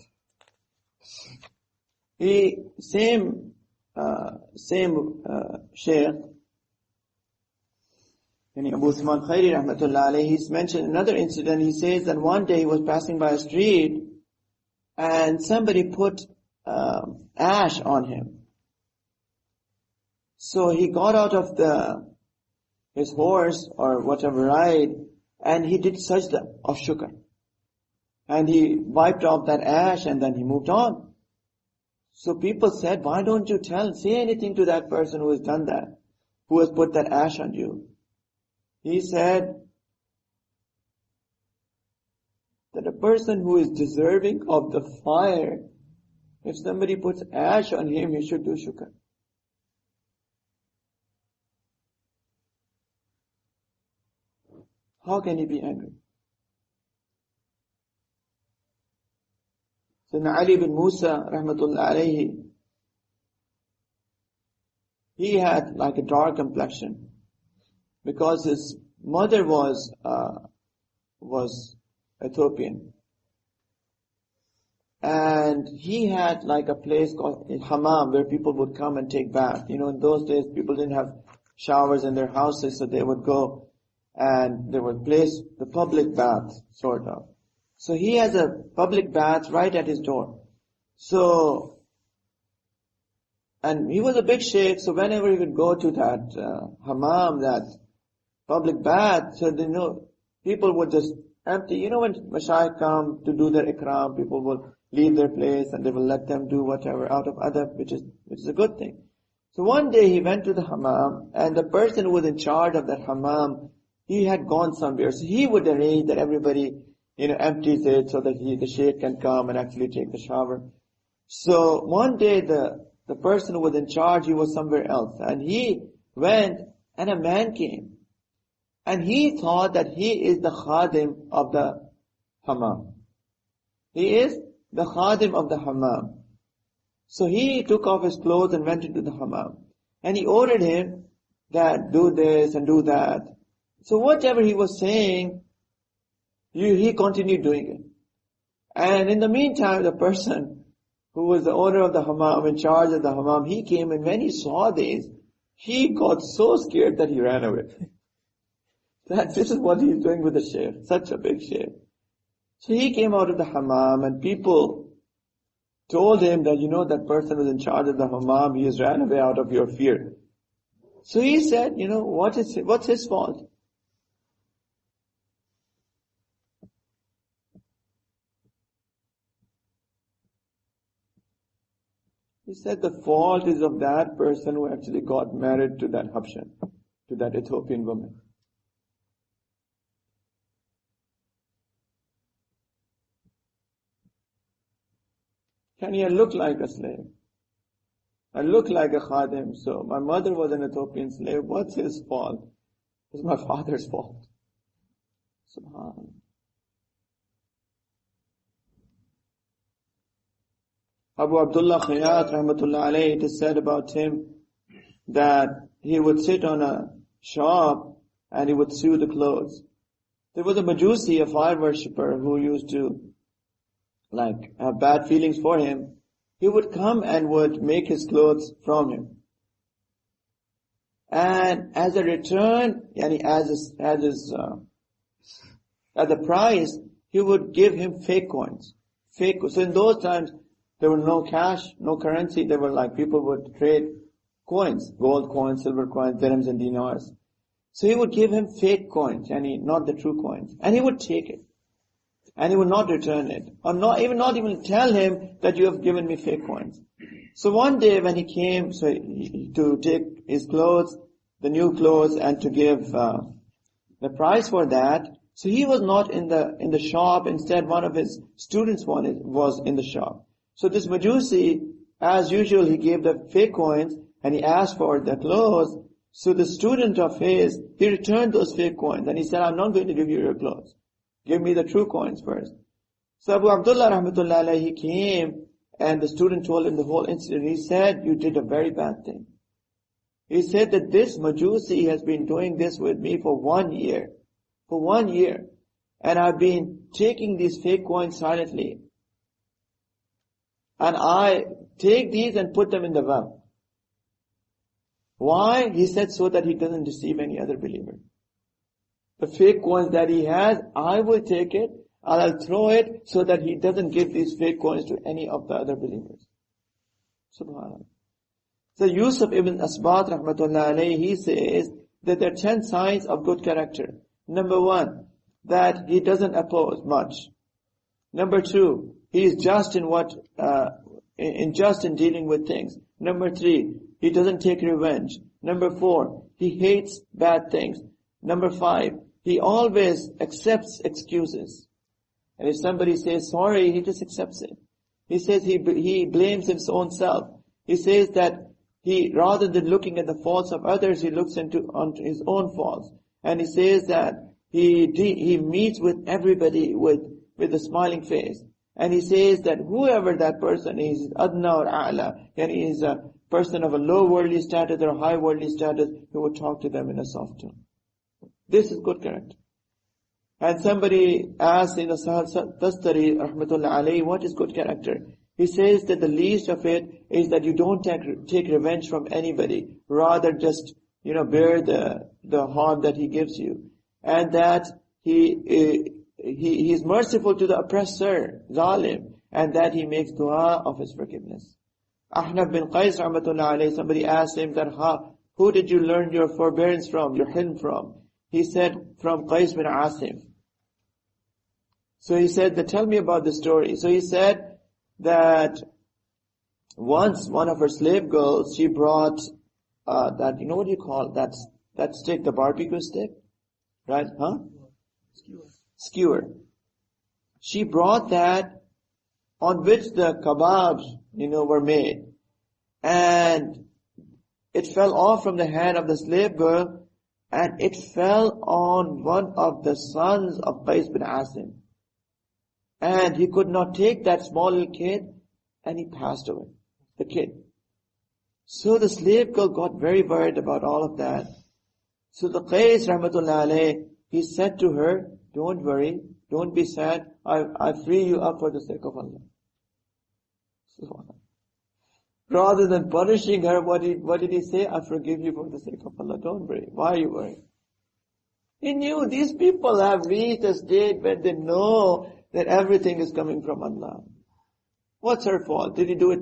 Same Shaykh, Abu Usman Khairi rahmatullah alayhi, he's mentioned another incident. He says that one day he was passing by a street and somebody put ash on him. So he got out of his horse or whatever ride, and he did sajda of shukr. And he wiped off that ash and then he moved on. So people said, why don't you say anything to that person who has done that, who has put that ash on you? He said that a person who is deserving of the fire, if somebody puts ash on him, he should do shukr. How can he be angry? So Ali bin Musa, rahmatullah alayhi, he had like a dark complexion because his mother was Ethiopian. And he had like a place called hammam where people would come and take bath. You know, in those days people didn't have showers in their houses, so they would go and they would place the public bath, sort of. So he has a public bath right at his door. So, and he was a big sheikh, so whenever he would go to that hammam, that public bath, so they know people would just empty. You know, when mashayikh come to do their ikram, people will leave their place and they will let them do whatever out of adab, which is a good thing. So one day he went to the hammam, and the person who was in charge of that hammam, he had gone somewhere. So he would arrange that everybody, empties it so that the sheikh can come and actually take the shower. So one day the person who was in charge, he was somewhere else, and he went and a man came. And he thought that he is the khadim of the hammam. He is the khadim of the hammam. So he took off his clothes and went into the hammam. And he ordered him that do this and do that. So whatever he was saying, he continued doing it. And in the meantime, the person who was the owner of the hammam, in charge of the hammam, he came, and when he saw this, he got so scared that he ran away. This is what he's doing with the sheikh, such a big sheikh. So he came out of the hammam, and people told him that, that person was in charge of the hammam, he has ran away out of your fear. So he said, what's his fault? He said the fault is of that person who actually got married to that Habshan, to that Ethiopian woman. I look like a slave. I look like a khadim. So my mother was an Ethiopian slave. What's his fault? It's my father's fault. Subhanallah. Abu Abdullah Khayyat, rahmatullah alayhi, it is said about him that he would sit on a shop and he would sew the clothes. There was a Majusi, a fire worshipper, who used to have bad feelings for him. He would come and would make his clothes from him. And as a return, as a price, he would give him fake coins. So in those times, there were no cash, no currency. There were people would trade coins, gold coins, silver coins, dirhams and dinars. So he would give him fake coins, not the true coins. And he would take it. And he would not return it. Or not even tell him that you have given me fake coins. So one day when he came to take his clothes, the new clothes, and to give the price for that, so he was not in the shop. Instead, one of his students was in the shop. So this Majusi, as usual, he gave the fake coins and he asked for the clothes. So the student of his, he returned those fake coins and he said, I'm not going to give you your clothes. Give me the true coins first. So Abu Abdullah rahmatullah alayhi, he came and the student told him the whole incident. He said, you did a very bad thing. He said that this Majusi has been doing this with me for 1 year. For 1 year. And I've been taking these fake coins silently. And I take these and put them in the well. Why? He said so that he doesn't deceive any other believer. The fake coins that he has, I will take it I'll throw it so that he doesn't give these fake coins to any of the other believers. Subhanallah. So Yusuf ibn Asbat rahmatullah alayhi, he says that there are 10 signs of good character. Number 1, that he doesn't oppose much. Number 2, he is just in dealing with things. Number 3, he doesn't take revenge. Number 4, he hates bad things. Number 5, he always accepts excuses. And if somebody says sorry, he just accepts it. He says he blames his own self. He says that he, rather than looking at the faults of others, he looks onto his own faults. And he says that he meets with everybody with a smiling face. And he says that whoever that person is, adna or a'la, and he is a person of a low worldly status or high worldly status, he would talk to them in a soft tone. This is good character. And somebody asked in the Shaykh Tauqeer rahmatullah alayhi, what is good character? He says that the least of it is that you don't take revenge from anybody, rather just, bear the harm that he gives you. And that he is merciful to the oppressor, zalim, and that he makes dua of his forgiveness. Ahnaf bin Qais rahmatullah alayhi, somebody asked him that, who did you learn your forbearance from, your hilm from? He said, from Qais bin Asim. So he said, tell me about the story. So he said that once one of her slave girls, she brought that, what do you call that stick, the barbecue stick? Right? Skewer. She brought that on which the kebabs, were made. And it fell off from the hand of the slave girl, and it fell on one of the sons of Qais bin Asim. And he could not take that small little kid, and he passed away, the kid. So the slave girl got very worried about all of that. So the Qais rahmatullah alayh, he said to her, don't worry, don't be sad, I free you up for the sake of Allah. So, rather than punishing her, what did he say? I forgive you for the sake of Allah, don't worry. Why are you worried? He knew these people have reached a state where they know that everything is coming from Allah. What's her fault? Did he do it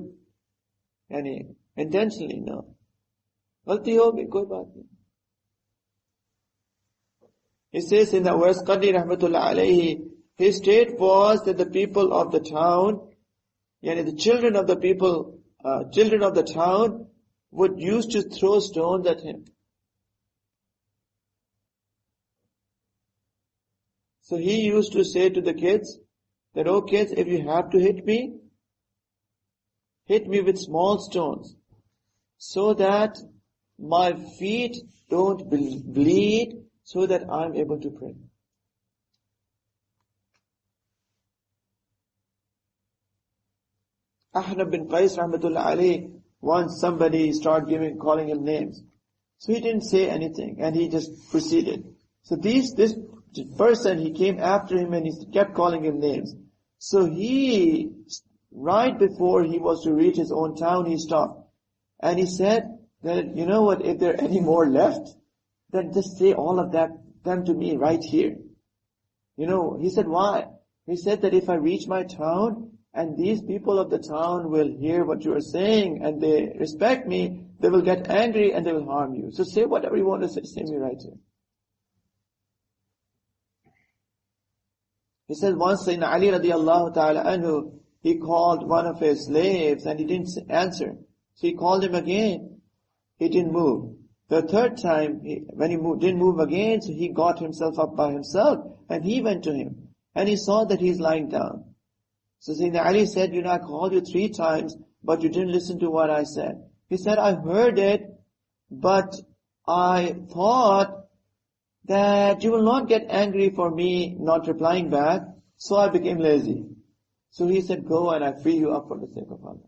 intentionally? No. Galti hogi, koi baat nahi. He says in the verse, Qadi rahmatullah alayhi, his state was that the people of the town, the children of the town would used to throw stones at him. So he used to say to the kids that, oh kids, if you have to hit me with small stones so that my feet don't bleed, so that I'm able to pray. Ahnaf bin Qais rahmatullah alayhi, once somebody started calling him names. So he didn't say anything and he just proceeded. So this person, he came after him and he kept calling him names. So he, right before he was to reach his own town, he stopped. And he said that, you know what, if there are any more left, then just say all of them to me right here. He said, why? He said that if I reach my town and these people of the town will hear what you are saying and they respect me, they will get angry and they will harm you. So say whatever you want to say me right here. He said once Sayyidina Ali radiallahu ta'ala anhu, he called one of his slaves and he didn't answer. So he called him again. He didn't move. The third time, when he didn't move again, so he got himself up by himself and he went to him. And he saw that he's lying down. So Sayyidina Ali said, I called you 3 times, but you didn't listen to what I said. He said, I heard it, but I thought that you will not get angry for me not replying back, so I became lazy. So he said, go and I free you up for the sake of Allah.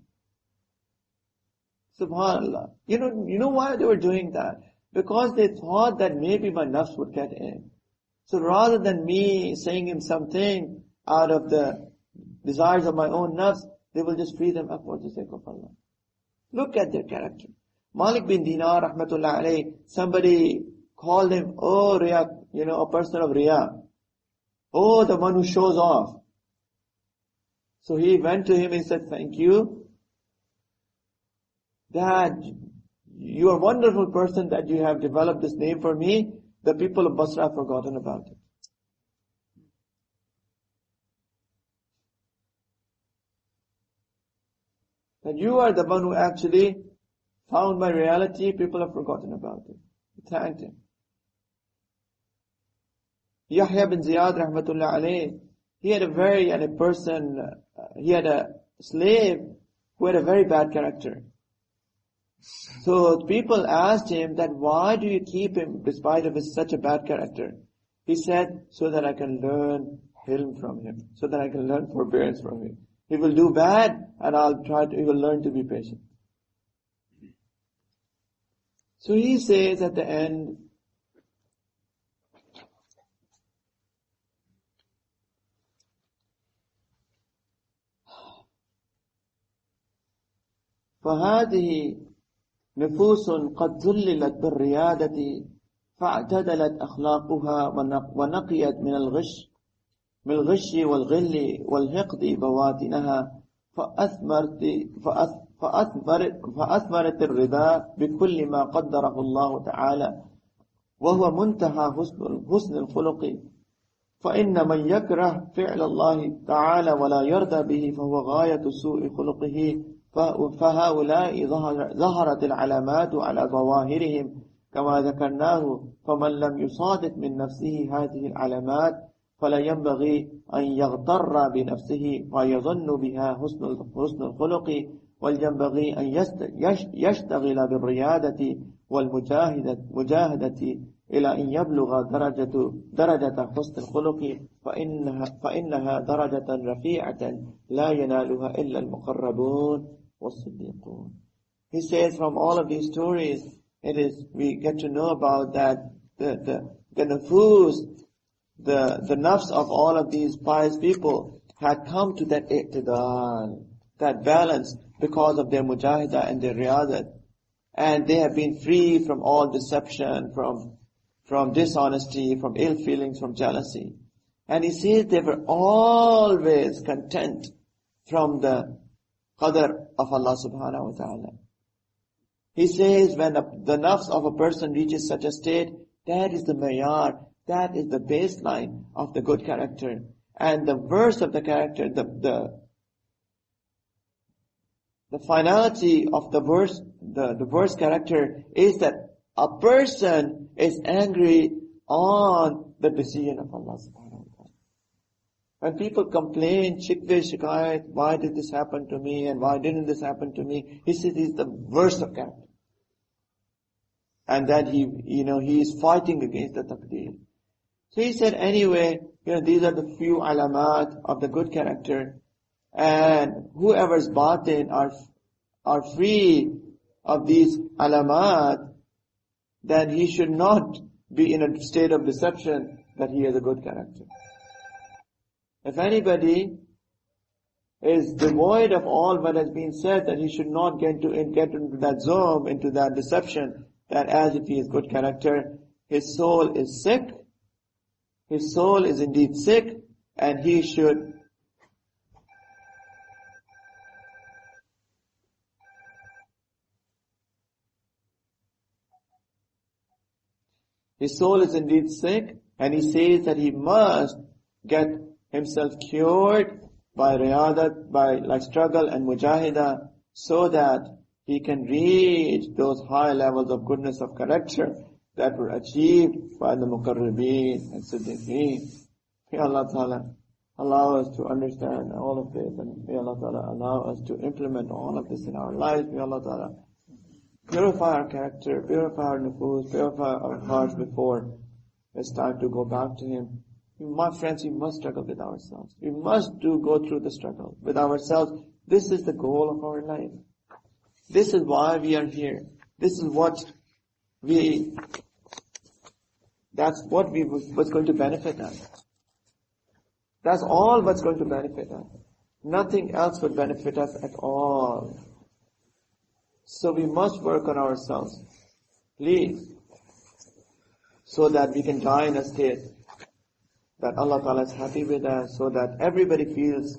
Subhanallah. You know why they were doing that? Because they thought that maybe my nafs would get in. So rather than me saying him something out of the desires of my own nafs, they will just free them up for the sake of Allah. Look at their character. Malik bin Dinar, rahmatullah alayhi, somebody called him, oh Riya, a person of Riya. Oh, the one who shows off. So he went to him and said, thank you. That you are a wonderful person that you have developed this name for me. The people of Basra have forgotten about it. That you are the one who actually found my reality. People have forgotten about it. He thanked him. Yahya bin Ziyad rahmatullah alayh, he had a slave who had a very bad character. So people asked him that why do you keep him despite of his such a bad character? He said, so that I can learn hilm from him, so that I can learn forbearance from him. He will do bad and he will learn to be patient. So he says at the end, فهذه نفوس قد ذللت بالريادة فاعتدلت أخلاقها ونقيت من الغش والغل والحقد بواطنها فأثمرت الرضا بكل ما قدره الله تعالى وهو منتهى حسن الخلق فإن من يكره فعل الله تعالى ولا يرضى به فهو غاية سوء خلقه فهؤلاء ظهرت العلامات على ظواهرهم كما ذكرناه فمن لم يصادق من نفسه هذه العلامات فلا ينبغي أن يغتر بنفسه ويظن بها حسن الخلق وينبغي أن يشتغل بالريادة والمجاهدة إلى أن يبلغ درجة حسن الخلق فإنها درجة رفيعة لا ينالها إلا المقربون والصديقون. He says from all of these stories, we get to know about that the nufus, the nafs of all of these pious people had come to that iqtidal, that balance because of their mujahidah and their riyadat. And they have been free from all deception, from dishonesty, from ill feelings, from jealousy. And he says they were always content from the qadr of Allah subhanahu wa ta'ala. He says when the nafs of a person reaches such a state, that is the mayar, that is the baseline of the good character. And the verse of the character, the finality of the verse character is that a person is angry on the decision of Allah subhanahu wa ta'ala. When people complain, shikayat, why did this happen to me and why didn't this happen to me? He says it's the worst of character. And that he is fighting against the taqdeer. So he said anyway, these are the few alamat of the good character. And whoever's batin are free of these alamat, then he should not be in a state of deception that he has a good character. If anybody is devoid of all what has been said, that he should not get into that zone, into that deception, that as if he has good character, his soul is sick, his soul is indeed sick, and his soul is indeed sick, and he says that he must get himself cured by riyadat, by struggle and mujahidah, so that he can reach those high levels of goodness of character that were achieved by the muqarrabeen and siddiqeen. May Allah Ta'ala allow us to understand all of this, and may Allah Ta'ala allow us to implement all of this in our lives. May Allah Ta'ala purify our character, purify our nufus, purify our hearts before it's time to go back to Him. My friends, we must struggle with ourselves. We must go through the struggle with ourselves. This is the goal of our life. This is why we are here. This is what's going to benefit us. That's all what's going to benefit us. Nothing else would benefit us at all. So we must work on ourselves, please, so that we can die in a state that Allah Ta'ala is happy with us, so that everybody feels,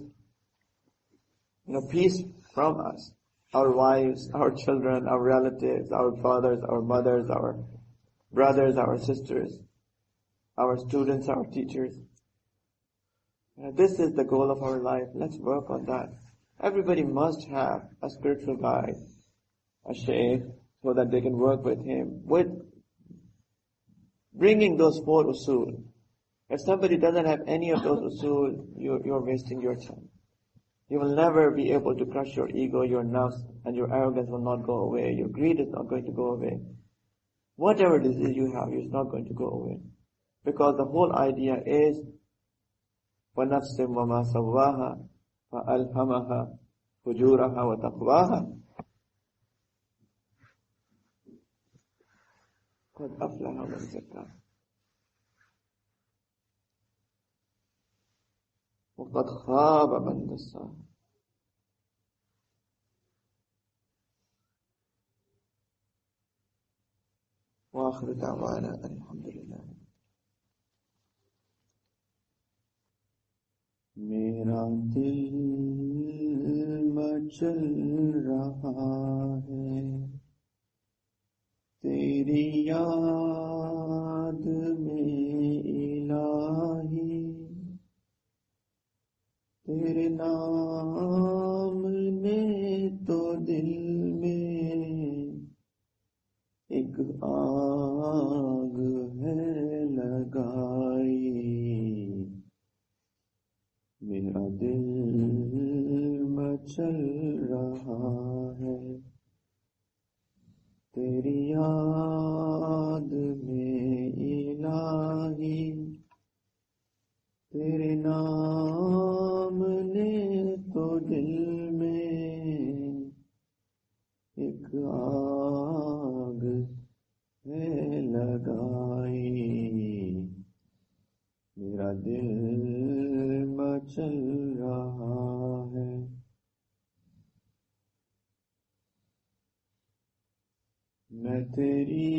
peace from us. Our wives, our children, our relatives, our fathers, our mothers, our brothers, our sisters, our students, our teachers. This is the goal of our life. Let's work on that. Everybody must have a spiritual guide, a shaykh, so that they can work with him, with bringing those 4 usul. If somebody doesn't have any of those usul, you're wasting your time. You will never be able to crush your ego, your nafs, and your arrogance will not go away. Your greed is not going to go away. Whatever disease you have, it's not going to go away. Because the whole idea is وَنَفْسٍ وَمَا سَوَّاهَا فَأَلْهَمَهَا فُجُورَهَا وَتَقْوَاهَا قَدْ أَفْلَحَ مَنْ زَكَّاهَا وَقَدْ خَابَ مَنْ دَسَّاهَا. وآخر دعوانا الحمد لله. मेरा दिल मचल रहा है तेरी याद में इलाही, तेरे नाम ने तो दिल में एक आग है लगाई। मेरा दिल मचल रहा है तेरी याद में इलाही, तेरे नाम ने तो दिल में एक आग है लगाई। मेरा दिल मचल रहा है। मैं तेरी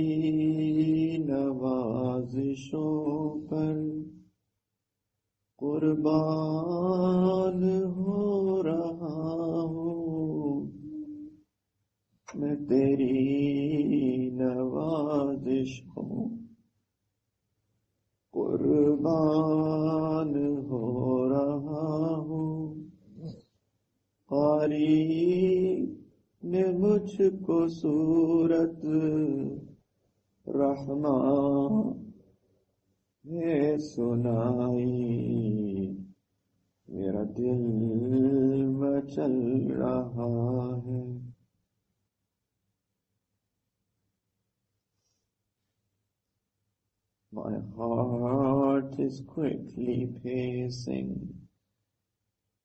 नवाज़िशों पर कुर्बान हो रहा हूँ, मैं तेरी नवाज़िशों कुर्बान हो रहा हूँ। क़ारी ने मुझको सूरत रहमान है सुनाई। मेरा दिल मचल रहा है। My heart is quickly pacing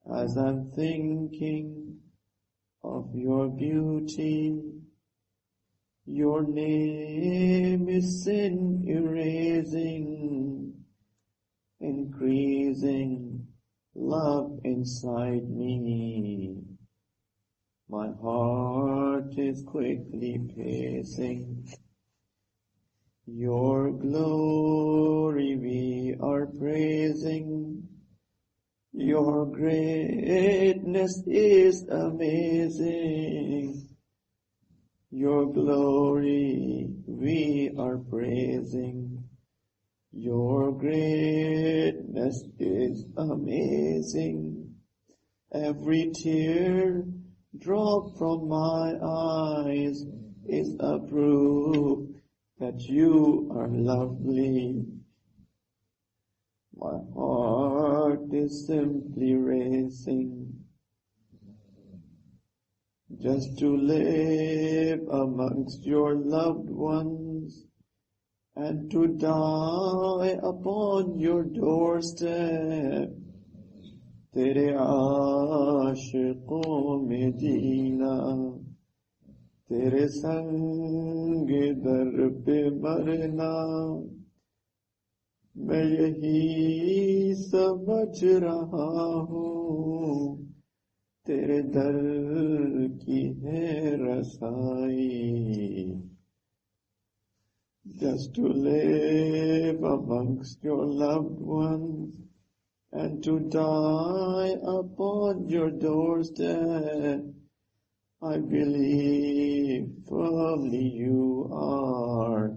as I'm thinking of your beauty. Your name is sin erasing, increasing love inside me. My heart is quickly pacing. Your glory we are praising. Your greatness is amazing. Your glory we are praising. Your greatness is amazing. Every tear drop from my eyes is a proof that you are lovely. My heart is simply racing just to live amongst your loved ones and to die upon your doorstep. Tere aashiqon mein jeena, तेरे संग दर पे मरना, मैं यही समझ रहा हूँ, तेरे दर की है रसाई। just to live amongst your loved ones and to die upon your doorstep. I believe firmly you are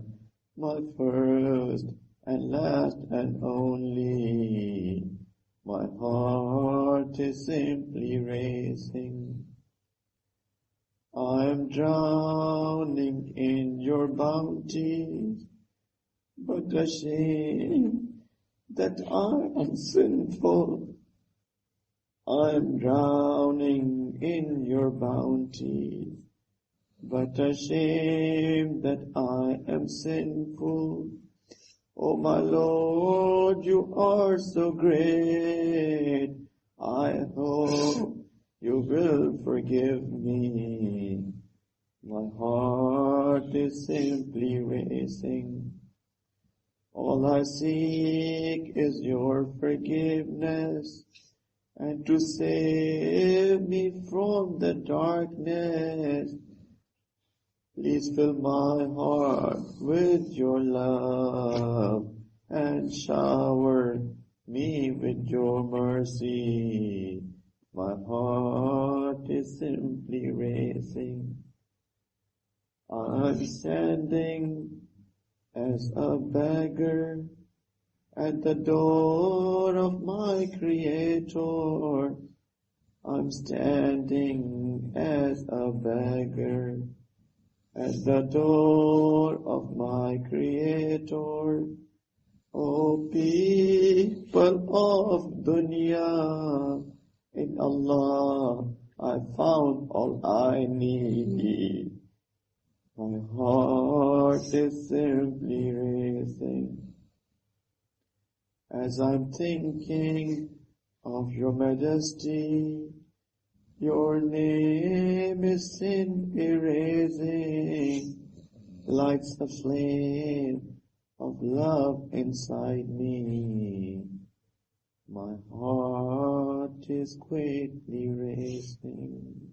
my first and last and only. My heart is simply racing. I'm drowning in your bounties, but ashamed that I am sinful. I'm drowning in your bounties, but ashamed that I am sinful. Oh my Lord, you are so great. I hope you will forgive me. My heart is simply racing. All I seek is your forgiveness and to save me from the darkness. Please fill my heart with your love and shower me with your mercy. My heart is simply racing. I'm standing as a beggar at the door of my Creator. I'm standing as a beggar at the door of my Creator. O people of dunya, in Allah I found all I need. My heart is simply racing as I'm thinking of your majesty. Your name is sin erasing, lights a flame of love inside me. My heart is quickly racing.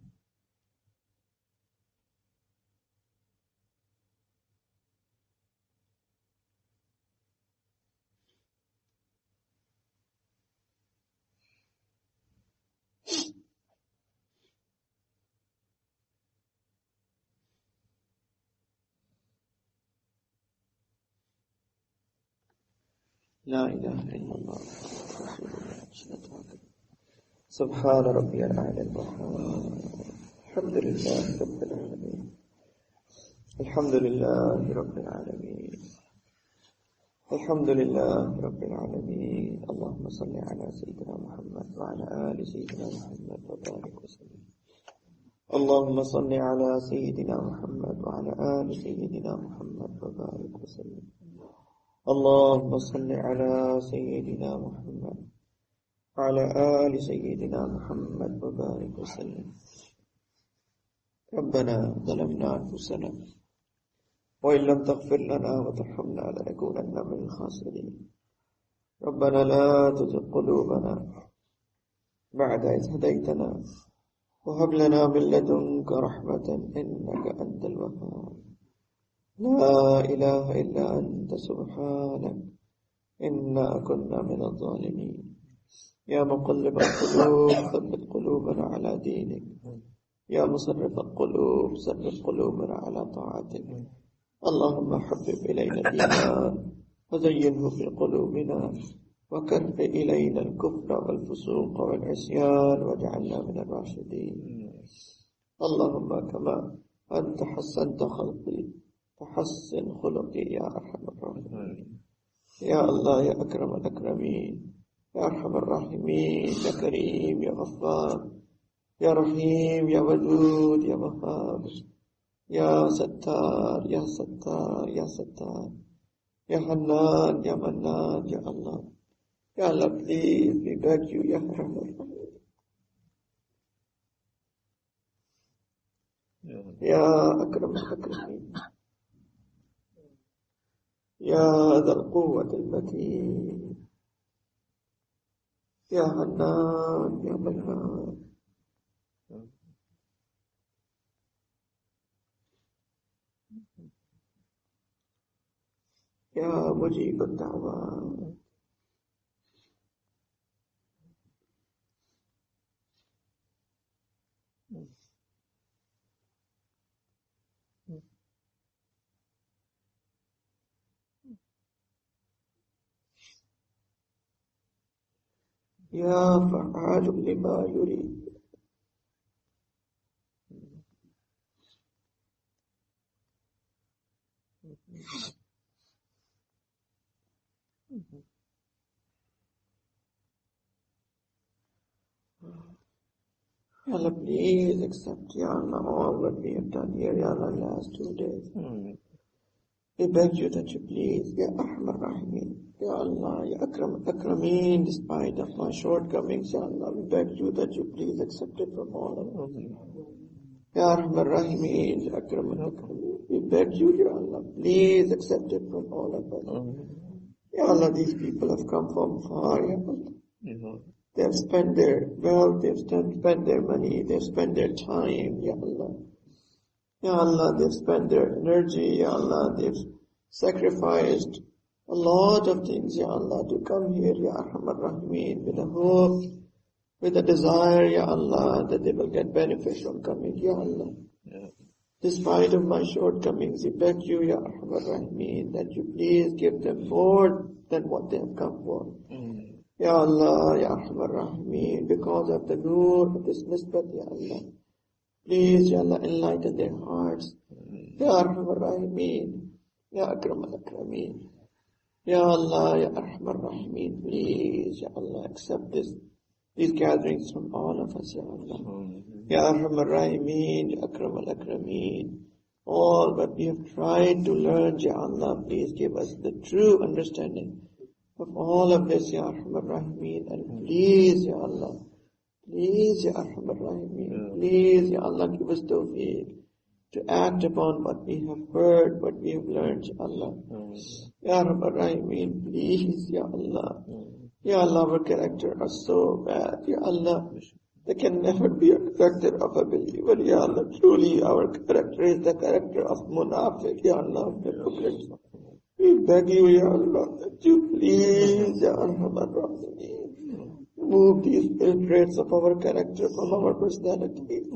لا إله إلا الله رسول الله. سبحان ربي الأعلى الوهاب. الحمد لله رب العالمين. الحمد لله رب العالمين. الحمد لله رب العالمين. اللهم صل على سيدنا محمد وعلى آل سيدنا محمد وبارك وسلم. اللهم صل على سيدنا محمد وعلى آل سيدنا محمد وبارك وسلم. اللهم صل على سيدنا محمد وعلى آل سيدنا محمد وبارك وسلم. ربنا ظلمنا أنفسنا وإن لم تغفر لنا وترحمنا لنكونن من الخاسرين. ربنا لا تزغ قلوبنا بعد إذ هديتنا وهب لنا من لدنك رحمة إنك أنت الوهاب. لا إله إلا أنت سبحانك إنا كنا من الظالمين. يا مقلب القلوب ثبت قلوبنا على دينك. يا مصرف القلوب صرف قلوبنا على طاعتك. اللهم حبب إلينا الإيمان وزينه في قلوبنا وكره إلينا الكفر والفسوق والعصيان واجعلنا من الراشدين. اللهم كما أنت حسنت خلقي فحسن خلقي يا أرحم الراحمين. يا الله يا أكرم الأكرمين، يا أرحم الراحمين، يا كريم يا غفار، يا رحيم يا ودود يا وهاب، يا ستار يا ستار يا ستار، يا حنان يا منان يا الله. Ya Allah, please, we beg you, Ya Rahman. Ya Akram al-Akramin. Ya Dhal Quwwat al-Mateen. Ya Hannan, Ya Mannan. Ya Mujib ad-Da'wat. Ya Fa'alun lima yurid. Ya Allah, please accept, Ya Allah, all what we have done here, Ya Allah, last 2 days. We beg you that you please, Ya Ahmad Rahimeen, Ya Allah, Ya Akram Akrameen, despite of my shortcomings, Ya Allah, we beg you that you please accept it from all of us. Ya Ahmad Rahimeen, Ya Akram Akrameen, we beg you, Ya Allah, please accept it from all of us. Ya Allah, these people have come from far, Ya Allah. They have spent their wealth, they have spent their money, they have spent their time, Ya Allah. Ya Allah, they've spent their energy, Ya Allah, they've sacrificed a lot of things, Ya Allah, to come here, Ya Arhamar Rahimeen, with a hope, with a desire, Ya Allah, that they will get benefit from coming, Ya Allah. Despite of my shortcomings, we beg you, Ya Arhamar Rahimeen, that you please give them more than what they have come for. Ya Allah, Ya Arhamar Rahimeen, because of the nur of this nisbat, Ya Allah. Please, Ya Allah, enlighten their hearts. Ya Arhamar Rahimeen, Ya Akram al-Akrameen. Ya Allah, Ya Arhamar Rahimeen, please, Ya Allah, accept these gatherings from all of us, Ya Allah. Ya Arhamar Rahimeen, Ya Akram al-Akrameen. All that we have tried to learn, Ya Allah, please give us the true understanding of all of this, Ya Arhamar Rahimeen. And please, Ya Allah, please, Ya Arhamar Rahimeen, please, Ya Allah, give us tawfiq to act upon what we have heard, what we have learned, Ya Allah. Ya Arhamar Rahimeen, please, Ya Allah. Ya Allah, our character are so bad, Ya Allah. There can never be a character of a believer, Ya Allah. Truly, our character is the character of munafiq, Ya Allah, of hypocrites. We beg you, Ya Allah, that you please, Ya Arhamar Rahimeen, remove these ill traits of our character from our personality.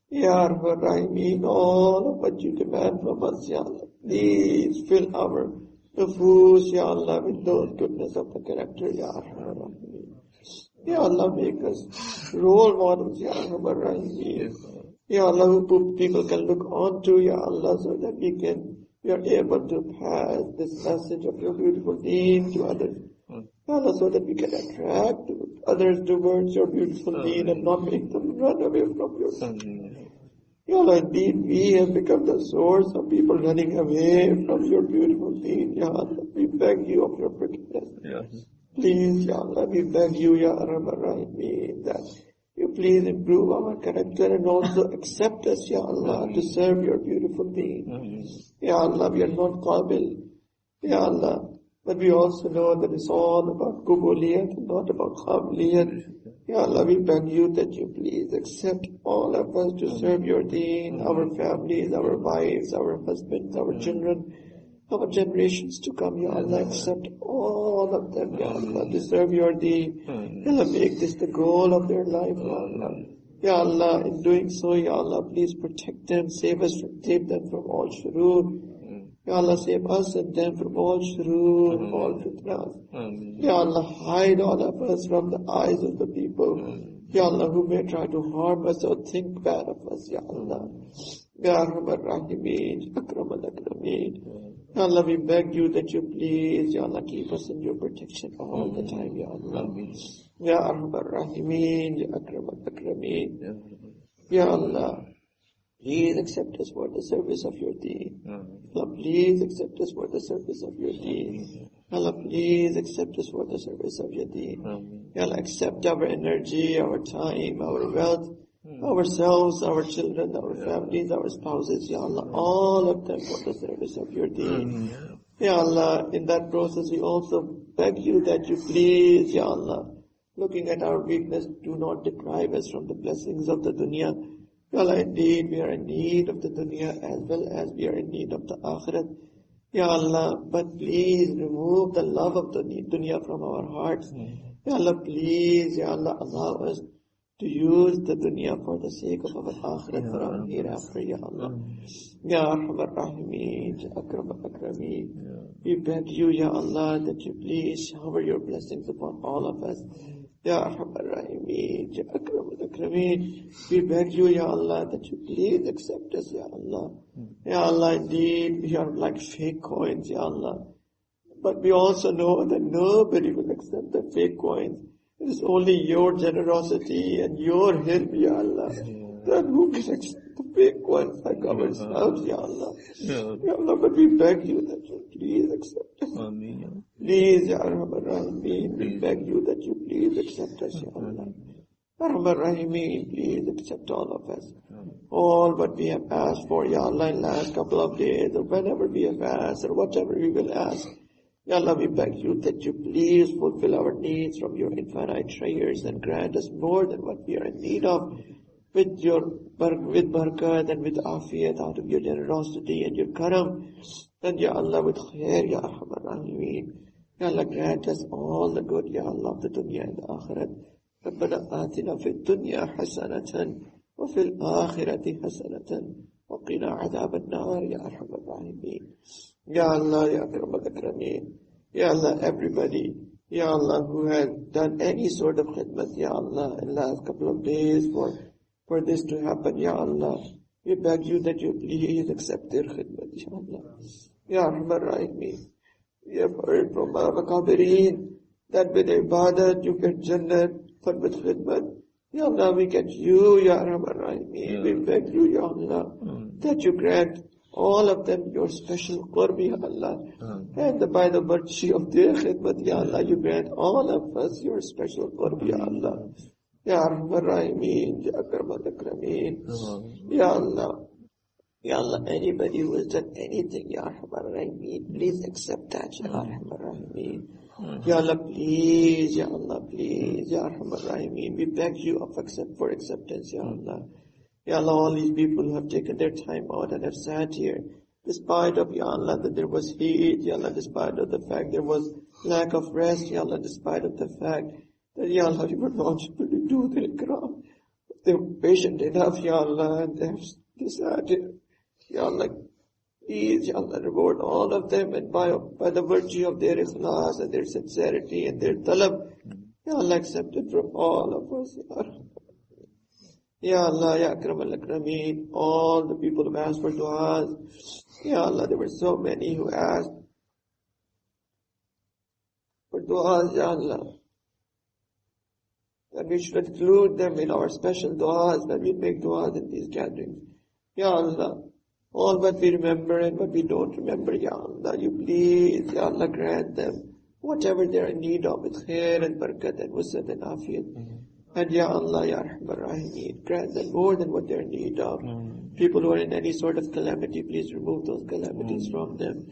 Ya Arhamar Rahimeen, all of what you demand from us, Ya Allah, please fill our nufus, Ya Allah, with those goodness of the character, Ya Arhamar Rahimeen. Ya Allah, make us role models, Ya Arhamar Rahimeen. Ya Allah, who people can look on to, Ya Allah, so that we are able to pass this message of your beautiful deen to others. Ya Allah, so that we can attract others towards your beautiful deen and not make them run away from your deen. Ya Allah, indeed, we have become the source of people running away from your beautiful deen. Ya Allah, we beg you of your forgiveness. Please, Ya Allah, we beg you, Ya Arhamar Rahimeen, that you please improve our character and also accept us, Ya Allah, to serve your beautiful deen. Ya Allah, we are not qabil, Ya Allah, but we also know that it's all about qubuliyat and not about qabiliyat. Ya Allah, we beg you that you please accept all of us to serve your deen, our families, our wives, our husbands, our children, our generations to come, Ya Allah, accept all of them, Ya Allah, to serve your deen. Ya Allah, make this the goal of their life, Ya Allah. Ya Allah, in doing so, Ya Allah, please protect them, save them from all shurur. Ya Allah, save us and them from all shurur, all fitnas. Ya Allah, hide all of us from the eyes of the people, Ya Allah, who may try to harm us or think bad of us, Ya Allah. Ya Arhamar Rahimeen, Akram al-Akrameen. Ya Allah, we beg you that you please, Ya Allah, keep us in your protection all the time, Ya Allah. Ya Arhamar Rahimeen, Ya Akram al-Akrameen. Ya Allah, please accept us for the service of your deen. Allah, please accept us for the service of your deen. Allah, please accept us for the service of your deen. Ya Allah, accept our energy, our time, our wealth, ourselves, our children, our families, our spouses, Ya Allah, all of them for the service of your deen. Ya Allah, in that process we also beg you that you please, Ya Allah, looking at our weakness, do not deprive us from the blessings of the dunya. Ya Allah, indeed we are in need of the dunya as well as we are in need of the akhirat. Ya Allah, but please remove the love of the dunya from our hearts. Ya Allah, please, Ya Allah, allow us to use the dunya for the sake of our akhirat, for our hereafter, Ya Allah. Ya Arhamar Rahimeen, Ya Akram Akrameen. We beg you, Ya Allah, that you please shower your blessings upon all of us. Ya Arhamar Rahimeen, Ya Akram Akrameen. We beg you, Ya Allah, that you please accept us, Ya Allah. Ya Allah, indeed, we are like fake coins, Ya Allah. But we also know that nobody will accept the fake coins. It is only your generosity and your help, Ya Allah, that who can accept the fake ones like ourselves, Ya Allah. Ya Allah, but we beg you that you please accept us. Please, Ya Arhamar Rahimeen, we beg you that you please accept us, Ya Allah. Arhamar Rahimeen, please accept all of us. All what we have asked for, Ya Allah, in the last couple of days, or whenever we have asked, or whatever we will ask. Ya Allah, we beg you that you please fulfill our needs from your infinite treasures and grant us more than what we are in need of with barakat and with afiyat out of your generosity and your karam. And Ya Allah, with khair, Ya Arhamar Rahimeen. Ya Allah, grant us all the good, Ya Allah, of the dunya and the akhirat. ربنا آتنا في الدنيا حسنة وفي الآخرة حسنة وقنا عذاب النار يا أرحم الراحمين. Ya Allah, Ya Akram al-Akrameen. Ya Allah, everybody, Ya Allah, who has done any sort of khidmat, Ya Allah, in the last couple of days for this to happen, Ya Allah, we beg you that you please accept their khidmat, Ya Allah. Ya Arhamar Rahimeen. We have heard from our Makabirin that with ibadat you get Jannat, but with khidmat, Ya Allah, we get you, Ya Arhamar Rahimeen. We beg you, Ya Allah, that you grant all of them your special qurb, Ya Allah. And by the virtue of their khidmat, Ya Allah, you grant all of us your special qurb, Ya Allah. Ya Arhamar Rahimeen, Ya Akram al-Akrameen. Ya Allah. Ya Allah, anybody who has done anything, Ya Arhamar Rahimeen, please accept that, Ya Arhamar Rahimeen. Ya Allah, please, Ya Allah, please, Ya Arhamar Rahimeen. We beg you for acceptance, Ya Allah. Ya Allah, all these people who have taken their time out and have sat here, despite of, Ya Allah, that there was heat, Ya Allah, despite of the fact there was lack of rest, Ya Allah, despite of the fact that, Ya Allah, you were not able to do the ikram. They were patient enough, Ya Allah, and they have sat here. Ya Allah, please, Ya Allah, reward all of them, and by the virtue of their ikhlas and their sincerity and their talab, Ya Allah, accept it from all of us, Ya Allah. Ya Allah, Ya Akram al-Akrameen, all the people who asked for du'as, Ya Allah, there were so many who asked for du'as, Ya Allah. And we should include them in our special du'as when we make du'as in these gatherings. Ya Allah, all what we remember and what we don't remember, Ya Allah, you please, Ya Allah, grant them whatever they are in need of with khair and barakat and wusat and afiyat. And Ya Allah, Ya Arhamar Rahimeen, grant them more than what they are in need of. People who are in any sort of calamity, please remove those calamities from them.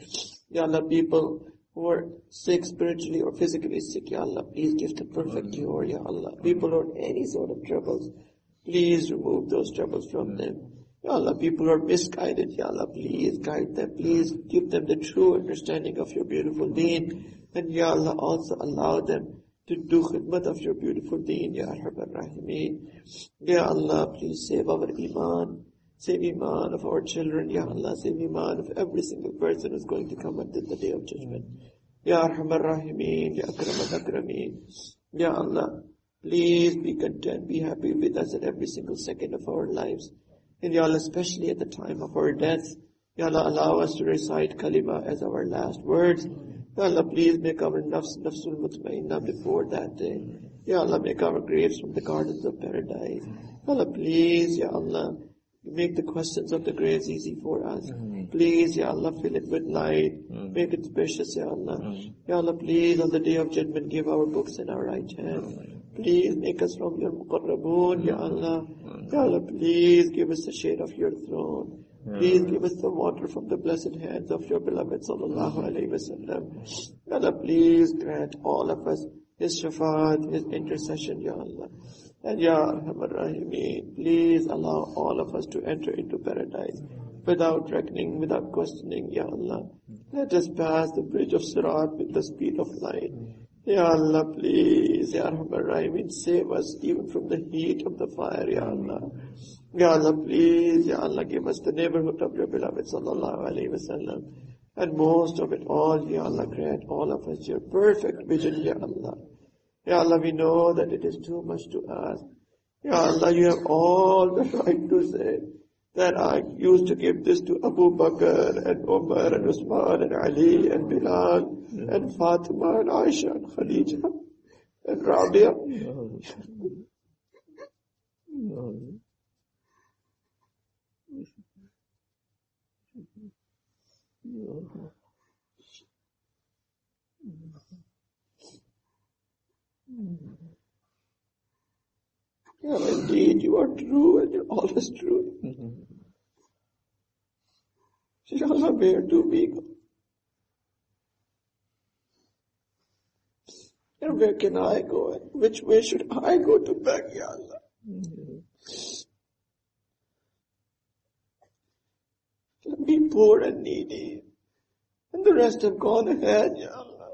Ya Allah, people who are sick spiritually or physically sick, Ya Allah, please give them perfect cure, Ya Allah. People who are in any sort of troubles, please remove those troubles from them. Ya Allah, people who are misguided, Ya Allah, please guide them. Please give them the true understanding of your beautiful deen. And Ya Allah, also allow them to do khidmat of your beautiful deen, Ya Arhamar Rahimeen. Ya Allah, please save our iman. Save iman of our children, Ya Allah. Save iman of every single person who's going to come until the day of judgment. Ya Arhamar Rahimeen, Ya Akram al-Akrameen. Ya Allah, please be content, be happy with us at every single second of our lives. And Ya Allah, especially at the time of our death, Ya Allah, allow us to recite kalima as our last words. Ya Allah, please make our nafsul mutmainna before that day. Ya Allah, make our graves from the gardens of paradise. Ya Allah, please, Ya Allah, make the questions of the graves easy for us. Please, Ya Allah, fill it with light. Make it spacious, Ya Allah. Ya Allah, please, on the day of judgment, give our books in our right hand. Please make us from your muqarraboon, Ya Allah. Ya Allah, please give us the shade of your throne. Please give us the water from the blessed hands of your beloved sallallahu alayhi wa sallam. Ya Allah, please grant all of us his shafaat, his intercession, Ya Allah. And Ya Arhamar Rahimeen, please allow all of us to enter into paradise. without reckoning, without questioning, Ya Allah. Let us pass the bridge of Sirat with the speed of light. Ya Allah, please, Ya Arhamar Rahimin, save us even from the heat of the fire, Ya Allah. Ya Allah, please, Ya Allah, give us the neighborhood of your beloved Sallallahu Alaihi Wasallam. And most of it all, Ya Allah, grant all of us your perfect vision, Ya Allah. Ya Allah, we know that it is too much to ask. Ya Allah, you have all the right to say that I used to give this to Abu Bakr and Umar and Usman and Ali and Bilal and Fatima and Aisha and Khadija and Rabia. Yeah, indeed, you are true and you're always true. Ya Allah, where do we go? And where can I go? And which way should I go to beg, Ya Allah? Be poor and needy, and the rest have gone ahead, Ya Allah.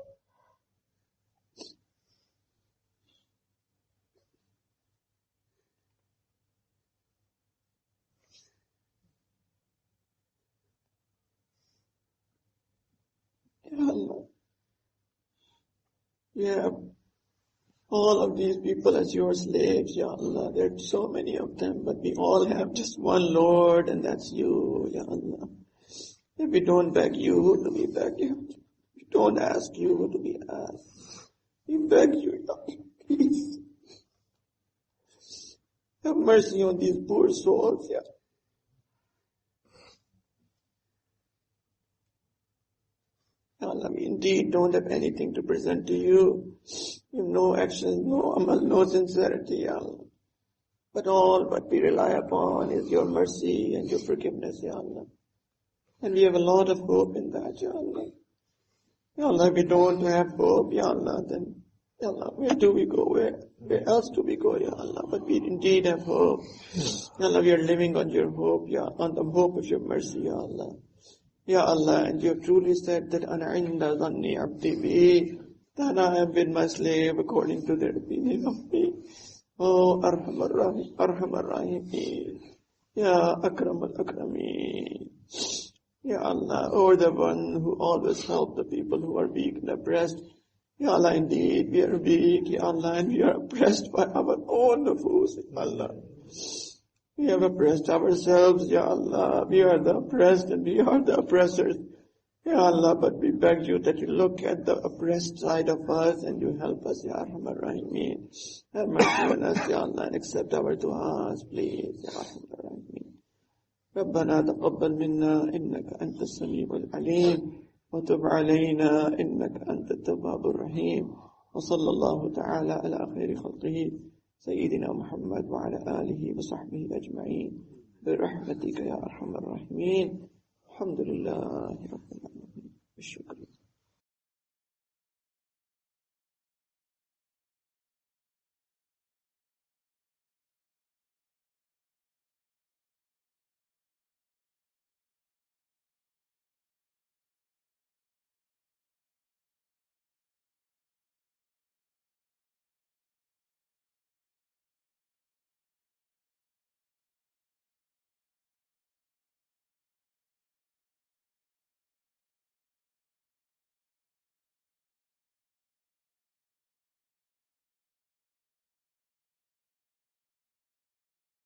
Ya Allah, you have all of these people as your slaves, Ya Allah. There are so many of them, but we all have just one Lord, and that's you, Ya Allah. If we don't beg you, who do we beg you? If we don't ask you, who do we ask? We beg you, Ya Allah, please. Have mercy on these poor souls, Ya Allah. Ya Allah, we indeed don't have anything to present to you. We have no actions, no amal, no sincerity, Ya Allah. But all what we rely upon is your mercy and your forgiveness, Ya Allah. And we have a lot of hope in that, Ya Allah. Ya Allah, if we don't have hope, Ya Allah, then, Ya Allah, where do we go? Where else do we go, Ya Allah? But we indeed have hope. Ya Allah, we are living on your hope, on the hope of your mercy, Ya Allah. Ya Allah, and you have truly said that Ana inda dhanni abdi bi, that I have been my slave according to their opinion of me. Oh, Arhamar Rahim, Ya Akram al-Akrameen. Ya Allah, oh the one who always helps the people who are weak and oppressed. Ya Allah, indeed, we are weak, Ya Allah, and we are oppressed by our own nufus, Ya Allah. We have oppressed ourselves, Ya Allah. We are the oppressed and we are the oppressors. Ya Allah, but we beg you that you look at the oppressed side of us and you help us, Ya Arhamar Rahimeen. Have mercy on us, Ya Allah, and accept our du'as, please, Ya Arhamar Rahimeen. ربنا تقبل منا إنك أنت السميع العليم وتب علينا إنك أنت التواب الرحيم وصلى الله تعالى على خير خلقه سيدنا محمد وعلى آله وصحبه أجمعين برحمتك يا أرحم الراحمين الحمد لله رب العالمين.